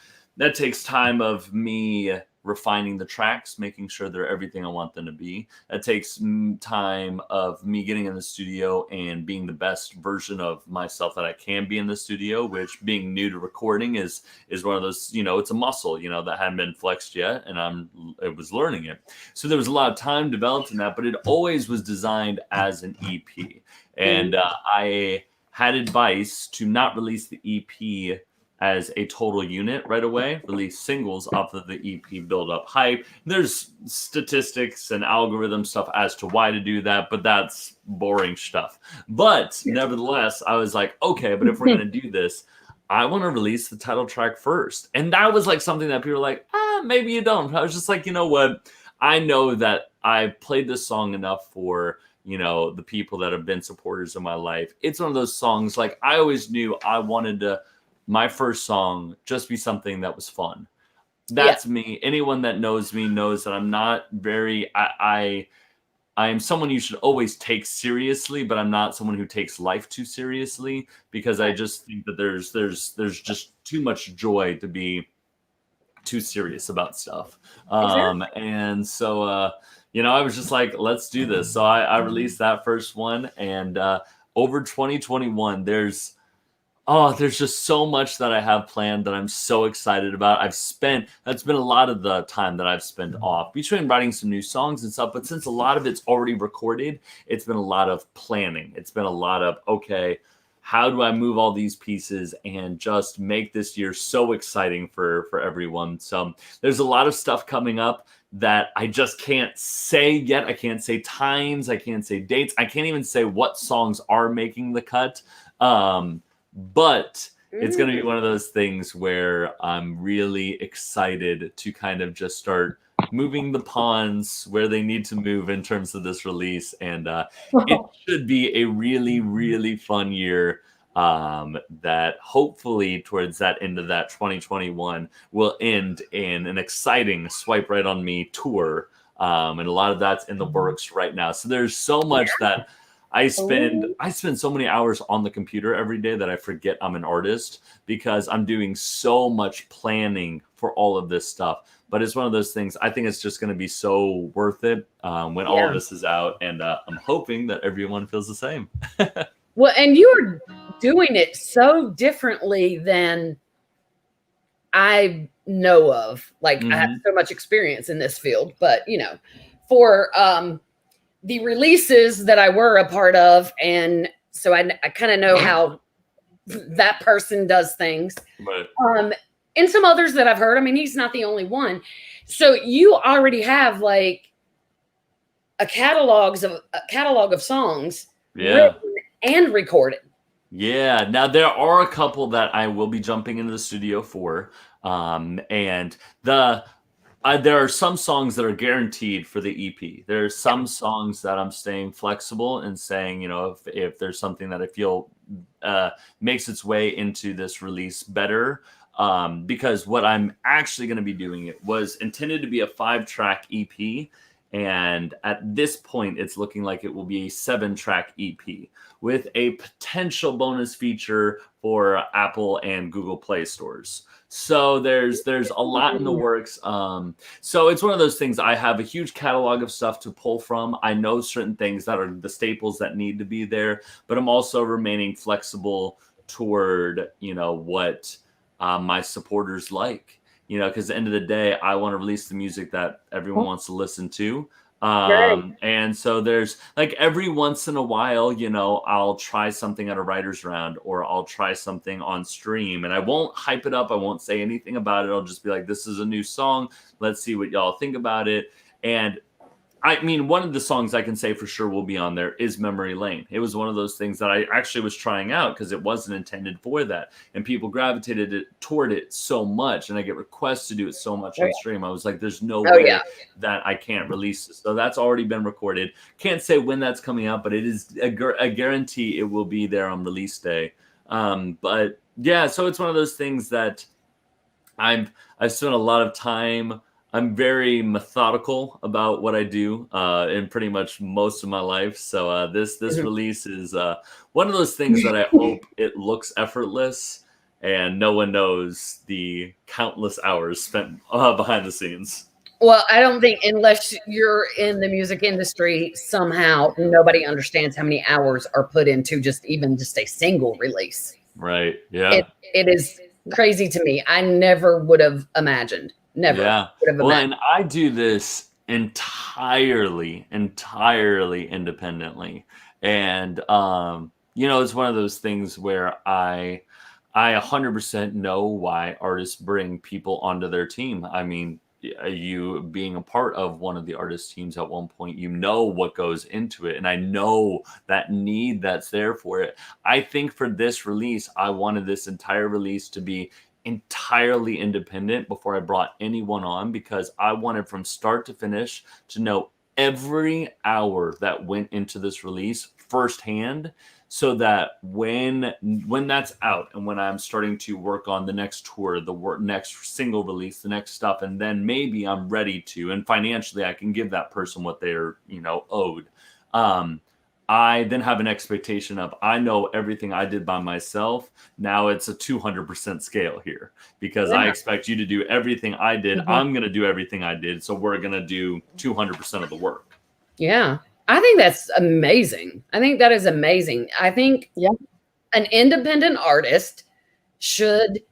time of me refining the tracks, making sure they're everything I want them to be. That takes time of me getting in the studio and being the best version of myself that I can be in the studio, which, being new to recording, is one of those, you know, it's a muscle, you know, that hadn't been flexed yet, and I was learning it. So there was a lot of time developed in that, but it always was designed as an EP. And I had advice to not release the EP as a total unit right away, release singles off of the EP, build up hype. There's statistics and algorithm stuff as to why to do that, but that's boring stuff. But nevertheless, I was like, okay, but if we're going to do this, I want to release the title track first. And that was like something that people were like, maybe you don't. I was just like, you know what? I know that I've played this song enough for, you know, the people that have been supporters of my life. It's one of those songs, like, I always knew I wanted to, my first song, just be something that was fun. that's me. Anyone that knows me knows that I'm not very. I am someone you should always take seriously, but I'm not someone who takes life too seriously, because I just think that there's just too much joy to be too serious about stuff. Exactly. And so, I was just like, let's do this. So I released that first one, and over 2021, there's just so much that I have planned that I'm so excited about. That's been a lot of the time that I've spent off between writing some new songs and stuff. But since a lot of it's already recorded, it's been a lot of planning. It's been a lot of, okay, how do I move all these pieces and just make this year so exciting for everyone? So there's a lot of stuff coming up that I just can't say yet. I can't say times. I can't say dates. I can't even say what songs are making the cut. But it's going to be one of those things where I'm really excited to kind of just start moving the pawns where they need to move in terms of this release. And it should be a really, really fun year, that hopefully towards that end of that 2021 will end in an exciting Swipe Right on Me tour. And a lot of that's in the works right now. So there's so much that I spend so many hours on the computer every day that I forget I'm an artist, because I'm doing so much planning for all of this stuff. But it's one of those things, I think it's just going to be so worth it when all of this is out. And I'm hoping that everyone feels the same. Well, and you are doing it so differently than I know of. Like, I have so much experience in this field, but for the releases that I were a part of, and so I kind of know how that person does things. Right. And some others that I've heard. I mean, he's not the only one. So you already have like a catalog of songs written and recorded. Yeah. Now there are a couple that I will be jumping into the studio for, and there are some songs that are guaranteed for the EP. There are some songs that I'm staying flexible and saying, if there's something that I feel makes its way into this release better, because what I'm actually going to be doing, it was intended to be a 5-track EP. And at this point, it's looking like it will be a 7-track EP with a potential bonus feature for Apple and Google Play stores. So there's a lot in the works. So it's one of those things. I have a huge catalog of stuff to pull from. I know certain things that are the staples that need to be there, but I'm also remaining flexible toward, what my supporters like. Because at the end of the day, I want to release the music that everyone wants to listen to. And so there's like every once in a while, I'll try something at a writer's round, or I'll try something on stream, and I won't hype it up. I won't say anything about it. I'll just be like, this is a new song. Let's see what y'all think about it. And I mean, one of the songs I can say for sure will be on there is Memory Lane. It was one of those things that I actually was trying out because it wasn't intended for that. And people gravitated toward it so much. And I get requests to do it so much on stream. I was like, there's no way that I can't release this. So that's already been recorded. Can't say when that's coming out, but it is a guarantee it will be there on release day. But yeah, so it's one of those things that I've spent a lot of time. I'm very methodical about what I do in pretty much most of my life. So this release is one of those things that I hope it looks effortless and no one knows the countless hours spent behind the scenes. Well, I don't think, unless you're in the music industry, somehow nobody understands how many hours are put into just a single release. Right. Yeah. It is crazy to me. I never would have imagined. Never. Yeah. Well, and I do this entirely independently. And, it's one of those things where I 100% know why artists bring people onto their team. I mean, you being a part of one of the artist teams at one point, what goes into it. And I know that need that's there for it. I think for this release, I wanted this entire release to be entirely independent before I brought anyone on, because I wanted from start to finish to know every hour that went into this release firsthand, so that when that's out and when I'm starting to work on the next tour, next single release, the next stuff, and then maybe I'm ready to, and financially I can give that person what they're, owed. I then have an expectation of, I know everything I did by myself. Now it's a 200% scale here, because I expect you to do everything I did. I'm going to do everything I did. So we're going to do 200% of the work. Yeah. I think that's amazing. I think that is amazing. I think an independent artist should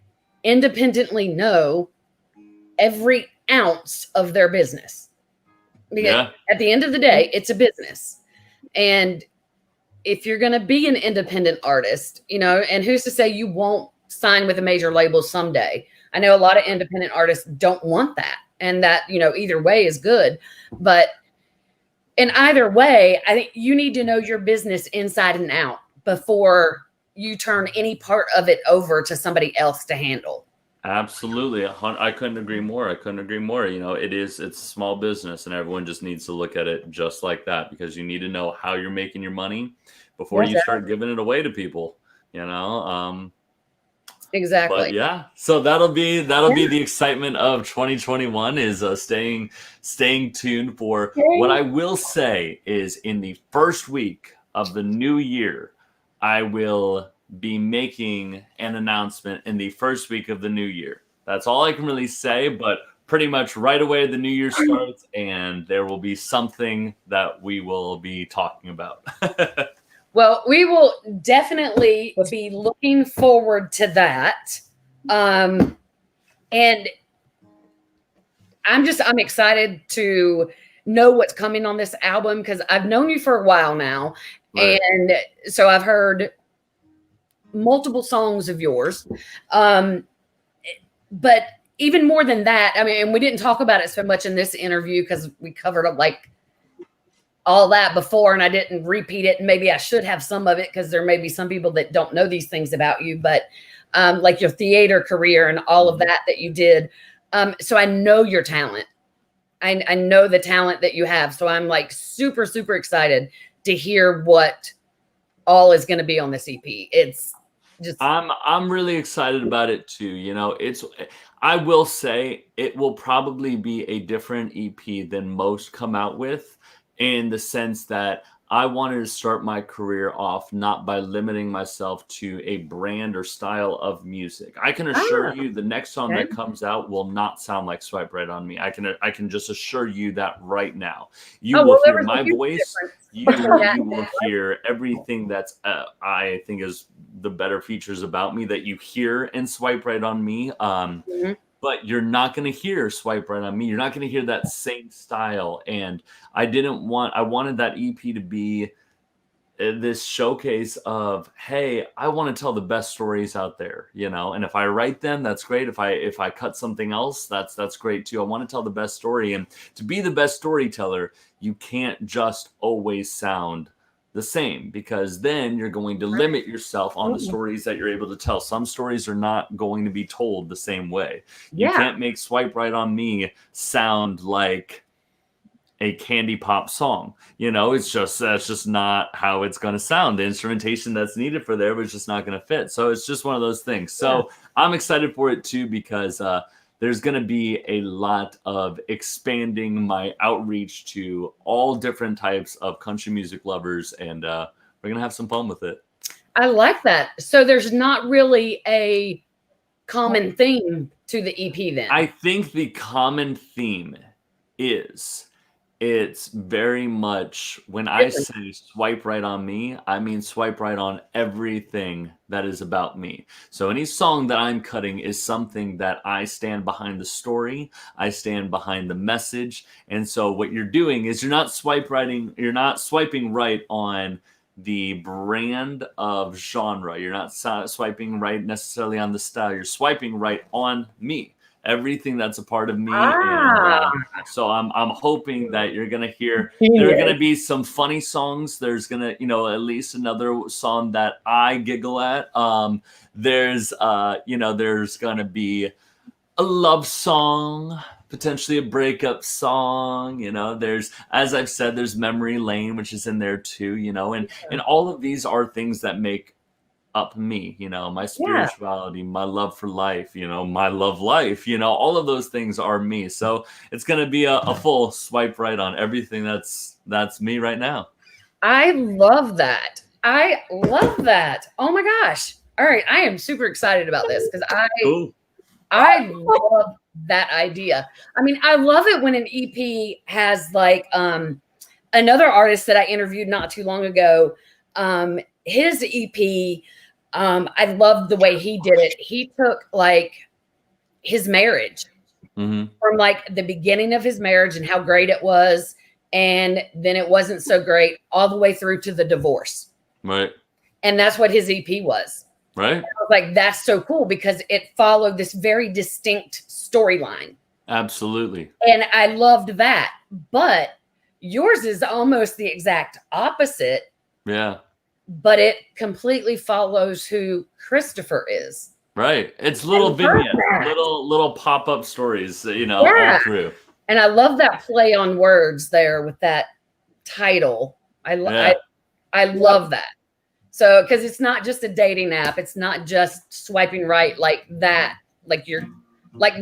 independently know every ounce of their business. Because at the end of the day, it's a business. And if you're going to be an independent artist, and who's to say you won't sign with a major label someday? I know a lot of independent artists don't want that. And that, either way is good. But in either way, I think you need to know your business inside and out before you turn any part of it over to somebody else to handle. Absolutely. I couldn't agree more. It's a small business, and everyone just needs to look at it just like that, because you need to know how you're making your money before you start giving it away to people, Exactly. But yeah, so that'll be the excitement of 2021, is staying tuned for what I will say is, in the first week of the new year, I will be making an announcement in the first week of the new year. That's all I can really say, but pretty much right away the new year starts, and there will be something that we will be talking about. Well, we will definitely be looking forward to that. And I'm excited to know what's coming on this album, because I've known you for a while now. Right. And so I've heard multiple songs of yours. But even more than that, I mean, and we didn't talk about it so much in this interview because we covered up like all that before, and I didn't repeat it. And maybe I should have some of it, because there may be some people that don't know these things about you, but like your theater career and all of that you did. So I know your talent. I know the talent that you have. So I'm like super, super excited to hear what all is going to be on this EP. It's just, I'm really excited about it too. I will say it will probably be a different EP than most come out with, in the sense that I wanted to start my career off not by limiting myself to a brand or style of music. I can assure you the next song that comes out will not sound like Swipe Right on Me. I can just assure you that right now. You will hear my voice. You will hear everything that's I think is the better features about me that you hear in Swipe Right on Me. But you're not going to hear Swipe Right on Me. You're not going to hear that same style. And I wanted that EP to be this showcase of, hey, I want to tell the best stories out there, and if I write them, that's great. If I cut something else, that's great too. I want to tell the best story. And to be the best storyteller, you can't just always sound the same, because then you're going to limit yourself on the stories that you're able to tell. Some stories are not going to be told the same way. You can't make Swipe Right on Me sound like a candy pop song. That's just not how it's going to sound. The instrumentation that's needed for there was just not going to fit. So it's just one of those things. So I'm excited for it too, because there's going to be a lot of expanding my outreach to all different types of country music lovers, and we're going to have some fun with it. I like that. So there's not really a common theme to the EP then? I think the common theme is, it's very much, when I say swipe right on me, I mean swipe right on everything that is about me. So any song that I'm cutting is something that I stand behind the story, I stand behind the message. And so what you're doing is you're not swiping right on the brand of genre. You're not swiping right necessarily on the style. You're swiping right on me. Everything that's a part of me. And so I'm hoping that you're going to hear, there are going to be some funny songs. There's going to, at least another song that I giggle at. There's going to be a love song. potentially a breakup song. There's, as I've said, there's Memory Lane, which is in there too. And all of these are things that make up me, my spirituality, my love for life, my love life, all of those things are me. So it's going to be a full swipe right on everything that's me right now. I love that. I love that. Oh my gosh. All right. I am super excited about this because I love that idea. I mean, I love it when an EP has like another artist that I interviewed not too long ago. His EP, I loved the way he did it. He took like his marriage from like the beginning of his marriage and how great it was. And then it wasn't so great all the way through to the divorce. Right. And that's what his EP was. Right. And I was like, that's so cool because it followed this very distinct storyline. Absolutely. And I loved that. But yours is almost the exact opposite. Yeah. But it completely follows who Christopher is. Right. It's little vignettes, little pop-up stories, all through. And I love that play on words there with that title. I love that. So, because it's not just a dating app. It's not just swiping right like that, like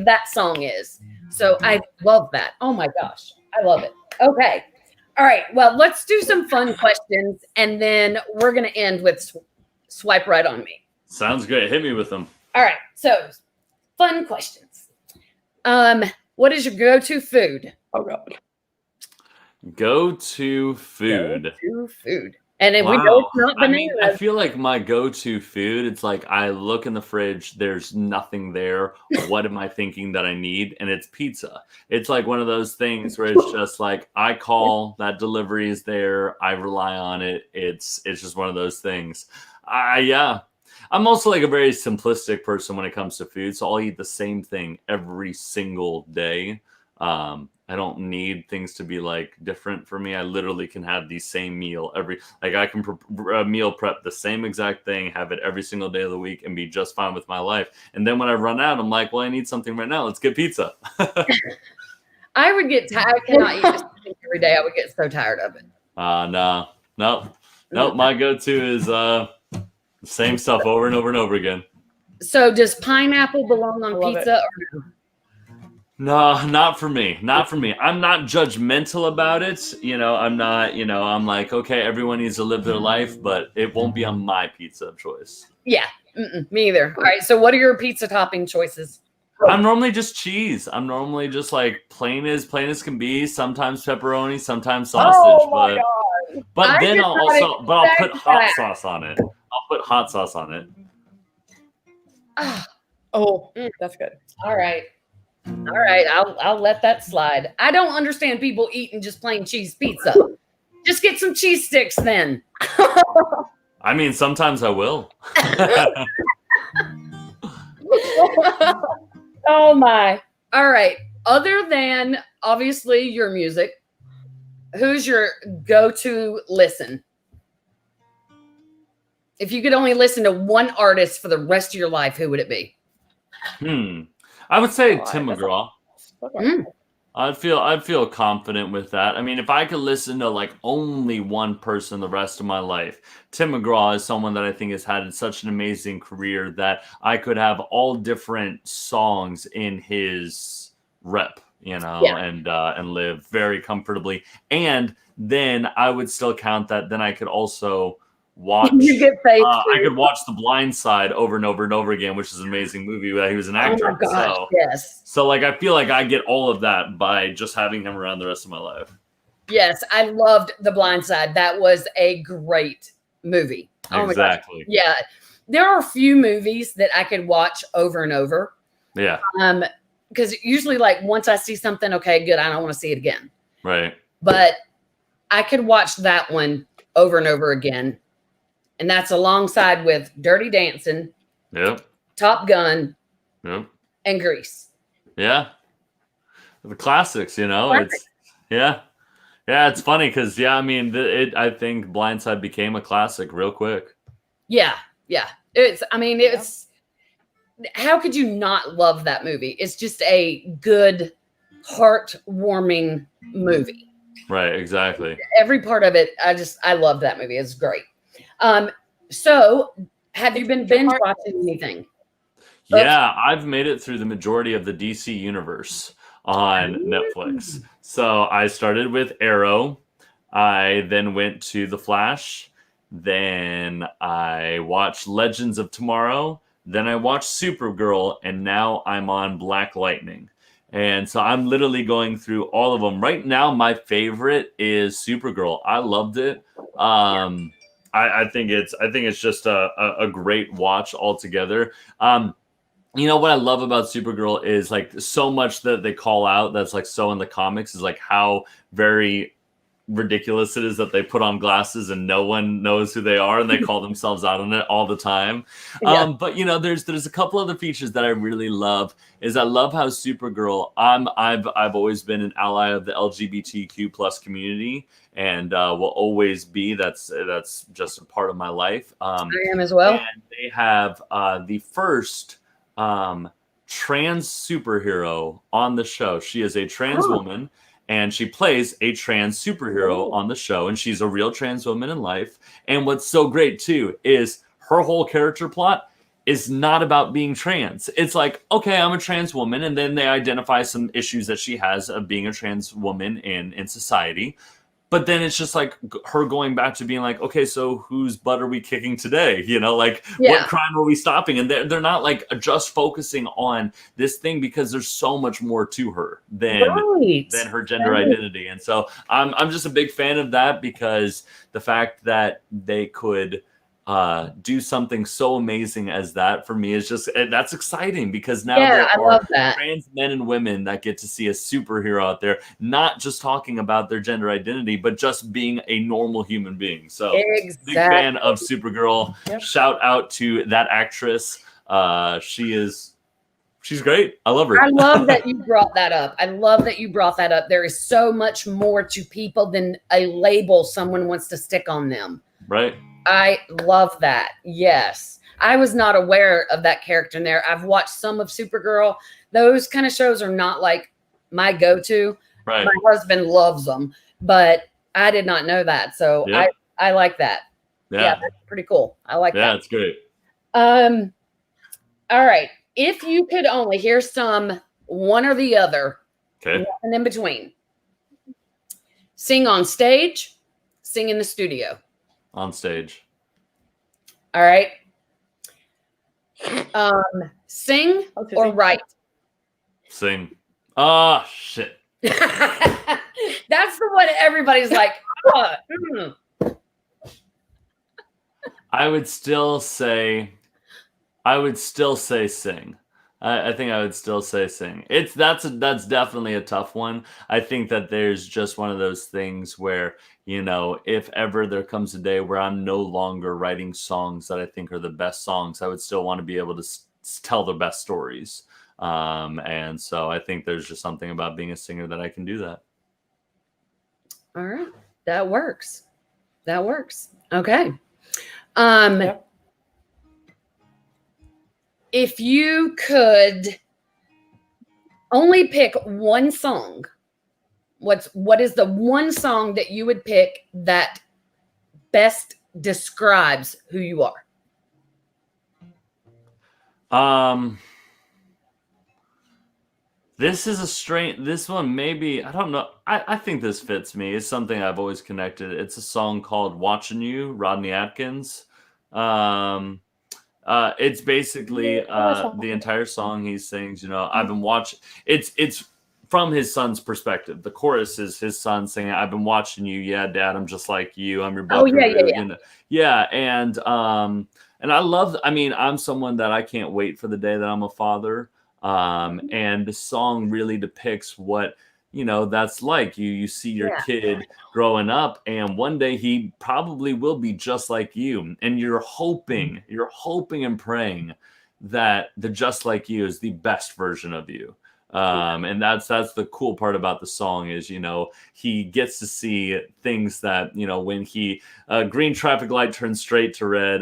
that song is. So I love that. Oh my gosh. I love it. Okay. All right. Well, let's do some fun questions. And then we're going to end with swipe right on me. Sounds great. Hit me with them. All right. So fun questions. What is your go-to food? Oh God. Go-to food. Go-to food. And then we know it's not bananas. I feel like my go-to food, it's like I look in the fridge, there's nothing there. What am I thinking that I need? And it's pizza. It's like one of those things where it's just like I call, that delivery is there. I rely on it. It's just one of those things. I'm also like a very simplistic person when it comes to food. So I'll eat the same thing every single day. I don't need things to be like different for me. I literally can have the same meal I can meal prep the same exact thing, have it every single day of the week and be just fine with my life. And then when I run out, I'm like, well, I need something right now. Let's get pizza. I would get tired. I cannot eat this thing every day. I would get so tired of it. No. My go-to is the same stuff over and over and over again. So does pineapple belong on pizza or no? No, not for me. Not for me. I'm not judgmental about it. I'm not, I'm like, okay, everyone needs to live their life, but it won't be on my pizza of choice. Yeah, me either. All right, so what are your pizza topping choices? I'm normally just cheese. I'm normally just like plain as can be. Sometimes pepperoni, sometimes sausage. But then I'll put hot sauce on it. Oh, that's good. All right. I'll let that slide. I don't understand people eating just plain cheese pizza. Just get some cheese sticks then. I mean, sometimes I will. Oh my. All right. Other than obviously your music, who's your go-to listen? If you could only listen to one artist for the rest of your life, who would it be? I would say Tim McGraw. I'd feel confident with that. I mean, if I could listen to like only one person the rest of my life, Tim McGraw is someone that I think has had such an amazing career that I could have all different songs in his rep, and live very comfortably. And then I would still count that. Then I could also watch. I could watch The Blind Side over and over and over again, which is an amazing movie where he was an actor. Oh my gosh, yes. So like I feel like I get all of that by just having him around the rest of my life. Yes, I loved The Blind Side. That was a great movie. Oh exactly. My gosh. Yeah. There are a few movies that I could watch over and over. Yeah. Because usually like once I see something, okay, good, I don't want to see it again. Right. But I could watch that one over and over again. And that's alongside with Dirty Dancing, Top Gun, and Grease. Yeah. The classics, It's it's funny because I mean, I think Blindside became a classic real quick. Yeah. It's how could you not love that movie? It's just a good heartwarming movie. Right, exactly. Every part of it, I love that movie. It's great. So have you been binge watching anything? Yeah, I've made it through the majority of the DC universe on Netflix. So I started with Arrow. I then went to The Flash. Then I watched Legends of Tomorrow. Then I watched Supergirl. And now I'm on Black Lightning. And so I'm literally going through all of them. Right now, my favorite is Supergirl. I loved it. I think it's just a great watch altogether. You know what I love about Supergirl is like so much that they call out that's like so in the comics is like how very ridiculous it is that they put on glasses and no one knows who they are and they call themselves out on it all the time. Yeah. But you know, there's a couple other features that I really love. Is I love how Supergirl. I've always been an ally of the LGBTQ plus community and will always be. That's just a part of my life. I am as well. And they have the first trans superhero on the show. She is a trans woman and she plays a trans superhero on the show, and she's a real trans woman in life. And what's so great too is her whole character plot is not about being trans. It's like, okay, I'm a trans woman, and then they identify some issues that she has of being a trans woman in society. But then it's just like her going back to being like, okay, so whose butt are we kicking today? You know, like what crime are we stopping? And they're not like just focusing on this thing because there's so much more to her than her gender identity. And so I'm just a big fan of that because the fact that they could do something so amazing as that for me is just that's exciting because now there are trans men and women that get to see a superhero out there, not just talking about their gender identity, but just being a normal human being. So big fan of Supergirl. Shout out to that actress. She's great. I love her. I love that you brought that up. There is so much more to people than a label someone wants to stick on them. Right. I love that. Yes. I was not aware of that character in there. I've watched some of Supergirl. Those kind of shows are not like my go-to. Right. My husband loves them, but I did not know that. So I like that. Yeah, that's pretty cool. I like that. Yeah, it's great. All right. If you could only, here's some one or the other. Okay. And in between. Sing on stage, sing in the studio. On stage. All right. Sing or write? Sing. Oh, shit. That's the one everybody's like, I would still say sing. I think I would still say sing. That's definitely a tough one. I think that there's just one of those things where, you know, if ever there comes a day where I'm no longer writing songs that I think are the best songs, I would still want to be able to tell the best stories. And so I think there's just something about being a singer that I can do that. All right. That works. Okay. If you could only pick one song, what is the one song that you would pick that best describes who you are? This is this one maybe, I don't know. I think this fits me. It's something I've always connected. It's a song called Watching You, Rodney Atkins. It's basically the entire song he sings, you know, I've been watching. It's from his son's perspective. The chorus is his son singing, I've been watching you. Yeah, Dad, I'm just like you. I'm your buckaroo. You know? Yeah. And I love, I mean, I'm someone that I can't wait for the day that I'm a father. And the song really depicts what, you know, that's like. You see your kid growing up, and one day he probably will be just like you. And you're hoping and praying that the just like you is the best version of you. And that's the cool part about the song is, you know, he gets to see things that, you know, when he green traffic light turns straight to red,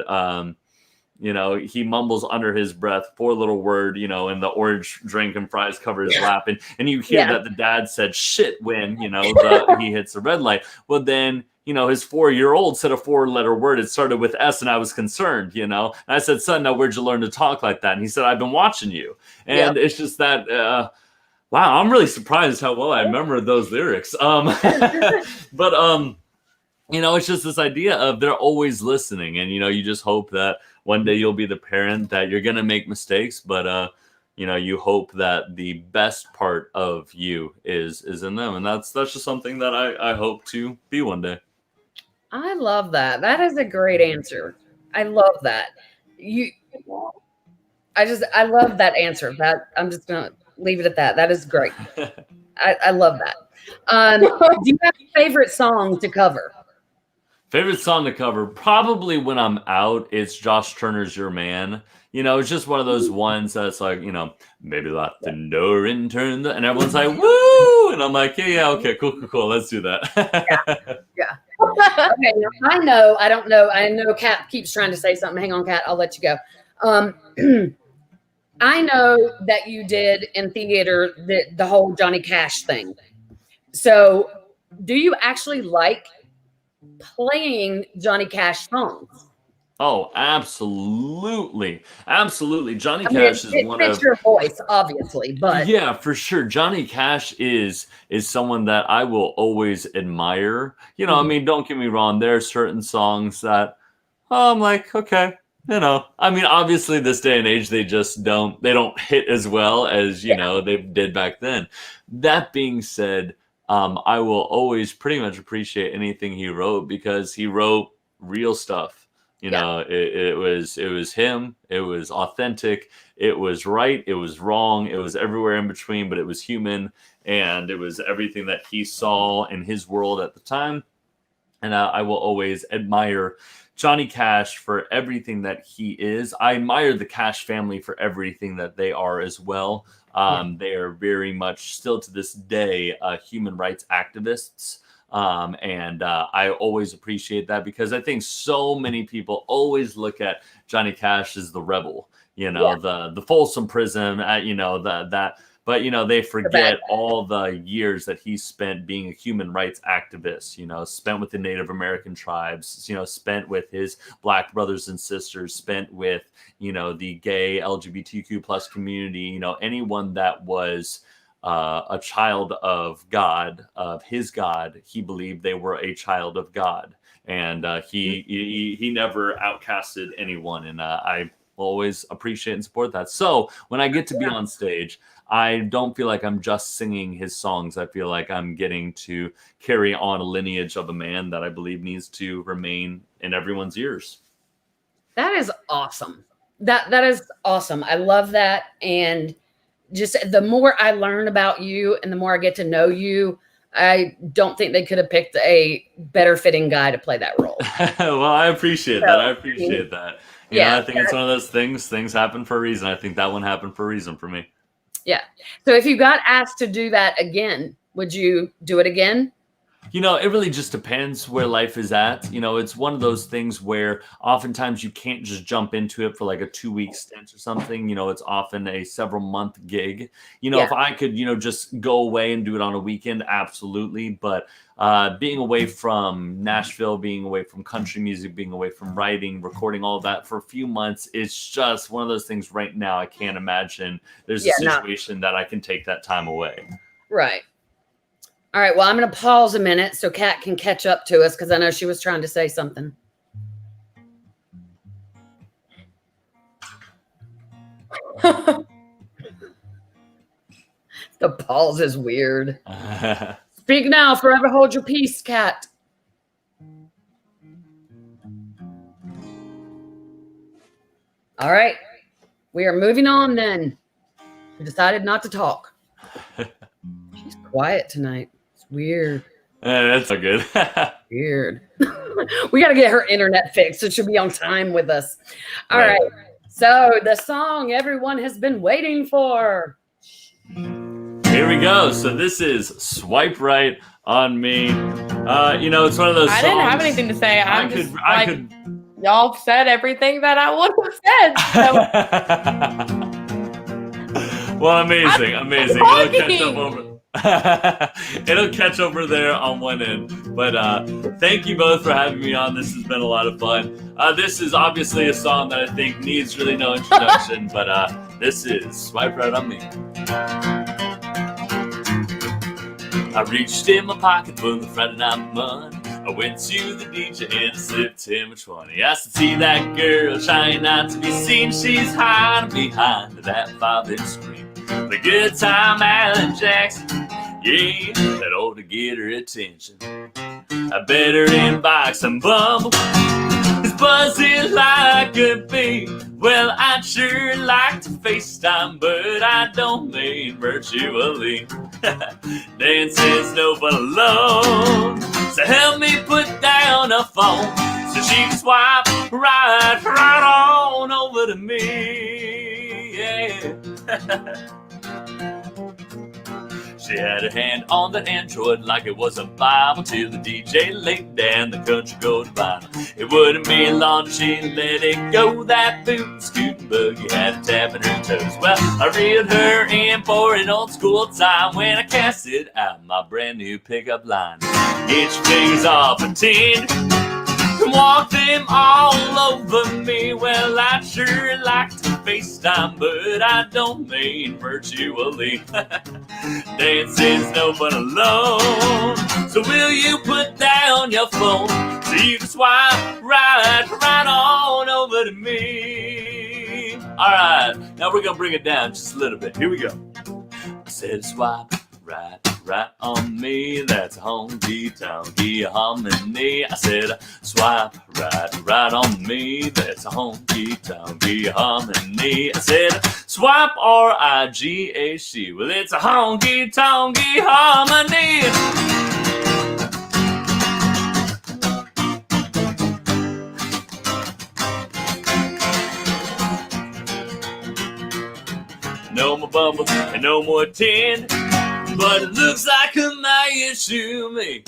he mumbles under his breath 4 little word, and the orange drink and fries cover his lap. And you hear that the dad said shit when, he hits the red light. Well, then, his 4-year-old said a 4-letter word. It started with S, and I was concerned, And I said, son, now where'd you learn to talk like that? And he said, I've been watching you. And it's just that, wow, I'm really surprised how well I remembered those lyrics. But, it's just this idea of they're always listening. And, you just hope that one day you'll be the parent that you're going to make mistakes, but, you hope that the best part of you is in them. And that's just something that I hope to be one day. I love that. That is a great answer. I love that. I love that answer. That I'm just going to leave it at that. That is great. I love that. Do you have a favorite song to cover? Favorite song to cover? Probably when I'm out, it's Josh Turner's Your Man. It's just one of those ones that's like, maybe lock the door and turn and everyone's like, woo! And I'm like, yeah, okay, cool. Let's do that. Yeah. Okay, I know Kat keeps trying to say something. Hang on, Kat, I'll let you go. I know that you did in theater the whole Johnny Cash thing. So do you actually like playing Johnny Cash songs? Oh, absolutely. Johnny Cash is one of your voice, obviously, but yeah, for sure. Johnny Cash is someone that I will always admire. I mean, don't get me wrong. There are certain songs that I'm like, okay, obviously this day and age, they don't hit as well as, they did back then. That being said, I will always pretty much appreciate anything he wrote because he wrote real stuff. It was him. It was authentic. It was right. It was wrong. It was everywhere in between, but it was human. And it was everything that he saw in his world at the time. And I will always admire Johnny Cash for everything that he is. I admire the Cash family for everything that they are as well. They are very much still to this day human rights activists. And I always appreciate that because I think so many people always look at Johnny Cash as the rebel, the Folsom Prison, but they forget all the years that he spent being a human rights activist, spent with the Native American tribes, spent with his Black brothers and sisters, spent with, the gay LGBTQ plus community, anyone that was a child of God, of his God. He believed they were a child of God, and he never outcasted anyone. And I always appreciate and support that. So when I get to be on stage, I don't feel like I'm just singing his songs. I feel like I'm getting to carry on a lineage of a man that I believe needs to remain in everyone's ears. That is awesome. That is awesome. I love that. And just the more I learn about you and the more I get to know you, I don't think they could have picked a better fitting guy to play that role. Well, I appreciate that. I think it's one of those things happen for a reason. I think that one happened for a reason for me. Yeah. So if you got asked to do that again, would you do it again? It really just depends where life is at. It's one of those things where oftentimes you can't just jump into it for like a 2-week stint or something. It's often a several month gig. If I could, just go away and do it on a weekend, absolutely. But being away from Nashville, being away from country music, being away from writing, recording, all that for a few months, it's just one of those things right now. I can't imagine there's a situation that I can take that time away. Right. All right, well, I'm going to pause a minute so Kat can catch up to us because I know she was trying to say something. The pause is weird. Speak now, forever hold your peace, Kat. All right, we are moving on then. We decided not to talk. She's quiet tonight. Weird. That's so good. Weird. We got to get her internet fixed so she'll be on time with us. All right. So the song everyone has been waiting for. Here we go. So this is Swipe Right on Me. It's one of those songs. I didn't have anything to say. I could Y'all said everything that I would have said. So. Well, amazing. It'll catch up over. It'll catch over there on one end. But thank you both for having me on. This has been a lot of fun. This is obviously a song that I think needs really no introduction, but this is Swipe Right on Me. I reached in my pocket for the Friday night money. I went to the DJ and slipped him a 20. I said, see that girl trying not to be seen. She's hiding behind that 5-inch screen. The good time Alan Jackson, yeah, that ought to get her attention. I better inbox and Bumble. It's buzzing like a bee. Well, I'd sure like to FaceTime, but I don't mean virtually. Dancing's no fun alone, so help me put down a phone so she can swipe right on over to me. Yeah. She had her hand on the Android like it was a Bible till the DJ laid down the country gold vinyl. It wouldn't be long till she let it go. That boot scooting buggy had her tapping her toes. Well, I reeled her in for an old school time when I casted out my brand new pickup line. Get your fingers off a tin, walk them all over me. Well, I'd sure like to FaceTime, but I don't mean virtually. Dancing's no fun alone, so will you put down your phone so you can swipe right on over to me? All right, now we're gonna bring it down just a little bit. Here we go. I said swipe right on me. That's a honky-tonky harmony. I said swipe right on me. That's a honky-tonky harmony. I said swipe R-I-G-H-T. Well, it's a honky-tonky harmony. No more Bumble and no more tin, but it looks like a man to me.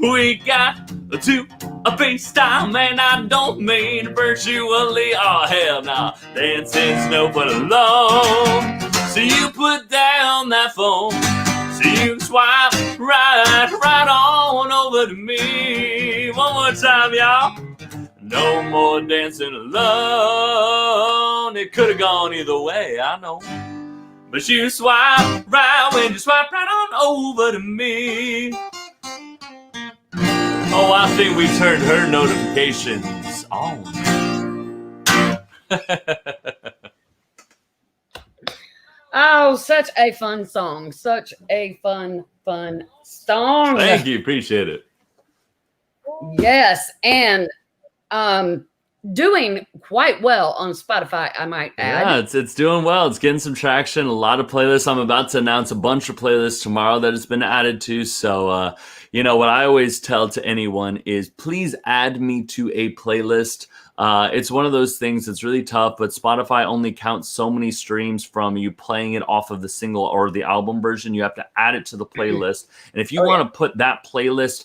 We got to a FaceTime, and I don't mean virtually. Oh, hell nah. Dancing's no fun alone, so you put down that phone so you swipe right on over to me. One more time, y'all. No more dancing alone. It could have gone either way, I know. But you swipe right when you swipe right on over to me. Oh, I think we turned her notifications on. Oh, such a fun song. Such a fun song. Thank you. Appreciate it. Yes. And doing quite well on Spotify, I might add. Yeah, it's doing well. It's getting some traction. A lot of playlists. I'm about to announce a bunch of playlists tomorrow that it's been added to. So, what I always tell to anyone is please add me to a playlist. It's one of those things that's really tough, but Spotify only counts so many streams from you playing it off of the single or the album version. You have to add it to the playlist. And if you want to put that playlist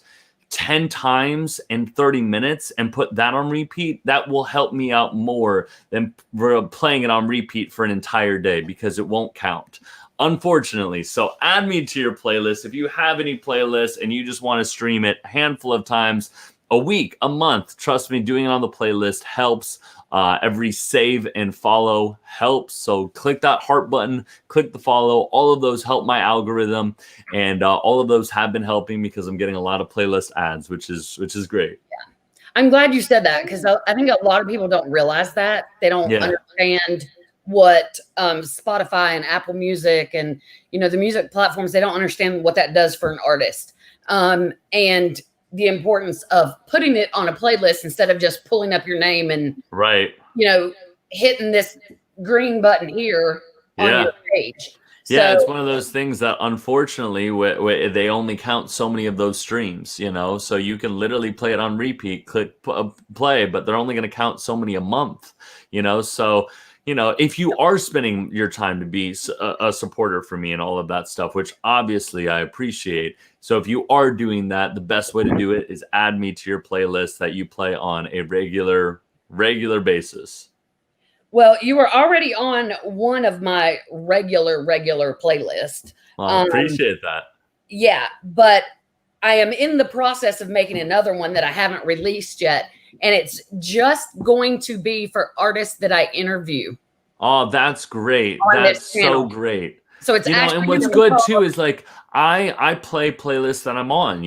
10 times in 30 minutes and put that on repeat, that will help me out more than playing it on repeat for an entire day because it won't count, unfortunately. So add me to your playlist. If you have any playlists and you just want to stream it a handful of times a week, a month, trust me, doing it on the playlist helps. Every save and follow helps. So click that heart button, click the follow. All of those help my algorithm, and all of those have been helping because I'm getting a lot of playlist ads, which is great. Yeah, I'm glad you said that because I think a lot of people don't realize that. They don't understand what Spotify and Apple Music and the music platforms. They don't understand what that does for an artist, and the importance of putting it on a playlist instead of just pulling up your name and hitting this green button here on your page. Yeah, it's one of those things that unfortunately they only count so many of those streams, so you can literally play it on repeat, click play, but they're only going to count so many a month, so if you are spending your time to be a supporter for me and all of that stuff, which obviously I appreciate. So if you are doing that, the best way to do it is add me to your playlist that you play on a regular regular basis? Well, you were already on one of my regular playlist. Well, appreciate that. Yeah, but I am in the process of making another one that I haven't released yet, and it's just going to be for artists that I interview. Oh, that's great. On That's this channel. so great. So it's And what's good too is like I play playlists that I'm on,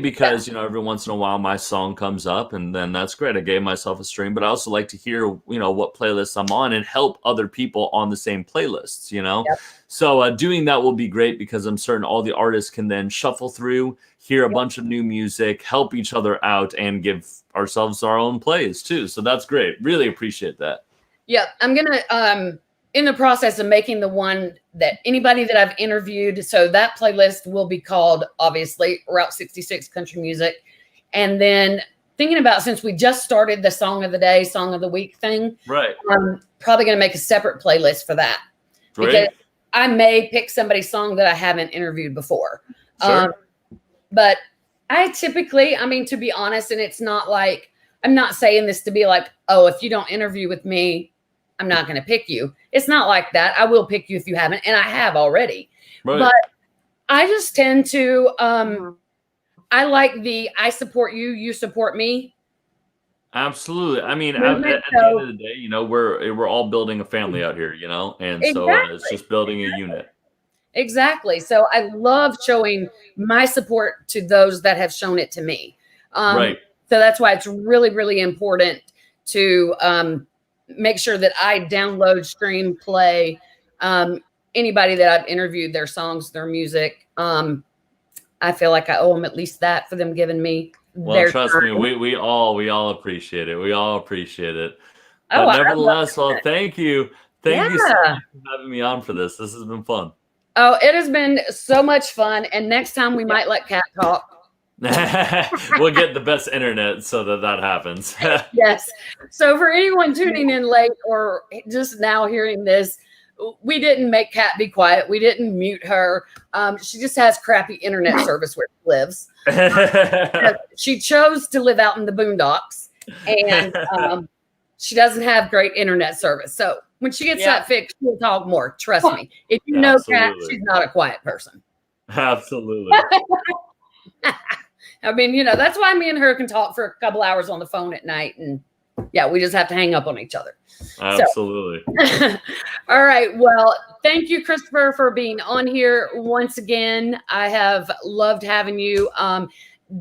because every once in a while my song comes up, and then that's great. I gave myself a stream, but I also like to hear what playlists I'm on and help other people on the same playlists. Yep. So doing that will be great, because I'm certain all the artists can then shuffle through, hear a bunch of new music, help each other out, and give ourselves our own plays too. So that's great. Really appreciate that. Yeah, I'm gonna in the process of making the one that anybody that I've interviewed. So that playlist will be called, obviously, Route 66 Country Music. And then thinking about, since we just started the Song of the Day, Song of the Week thing, right? I'm probably going to make a separate playlist for that. Great. Because I may pick somebody's song that I haven't interviewed before. Sure. But I typically, to be honest, and it's not like, I'm not saying this to be like, oh, if you don't interview with me, I'm not going to pick you. It's not like that. I will pick you if you haven't, and I have already. Right. But I just tend to, I like I support you, you support me. Absolutely. At the end of the day, we're all building a family out here, and Exactly. So it's just building a unit. Exactly. So I love showing my support to those that have shown it to me. Right. So that's why it's really, really important to make sure that I download, stream, play anybody that I've interviewed, their songs, their music. I feel like I owe them at least that for them giving me their trust time. me, we all appreciate it. We all appreciate it. Oh, but nevertheless, thank you. Thank you so Yeah. much for having me on for this. This has been fun. Oh, it has been so much fun. And next time we might let Kat talk. We'll get the best internet so that happens. Yes. So for anyone tuning in late or just now hearing this, we didn't make Kat be quiet. We didn't mute her. She just has crappy internet service where she lives. She chose to live out in the boondocks, and she doesn't have great internet service. So when she gets that fixed, she'll talk more. Trust me. If you know Kat, she's not a quiet person. Absolutely. That's why me and her can talk for a couple hours on the phone at night, and we just have to hang up on each other. Absolutely. So. All right. Well, thank you, Christopher, for being on here once again. I have loved having you.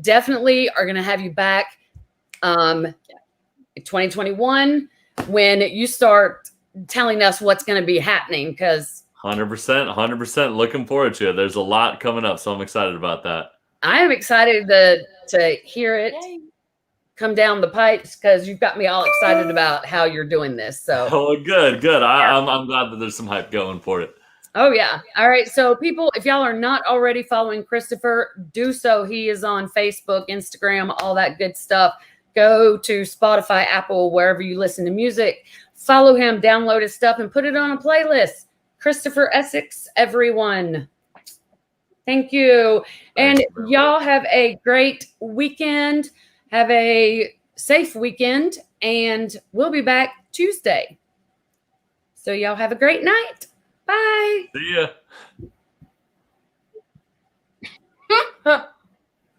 Definitely are going to have you back 2021 when you start telling us what's going to be happening, because 100%. Looking forward to it. There's a lot coming up, so I'm excited about that. I am excited to hear it come down the pipes, because you've got me all excited about how you're doing this. So good. I'm glad that there's some hype going for it. Oh yeah. All right. So people, if y'all are not already following Christopher, do so. He is on Facebook, Instagram, all that good stuff. Go to Spotify, Apple, wherever you listen to music. Follow him, download his stuff, and put it on a playlist. Christopher Essex, everyone. Thank you. And y'all have a great weekend. Have a safe weekend. And we'll be back Tuesday. So y'all have a great night. Bye. See ya.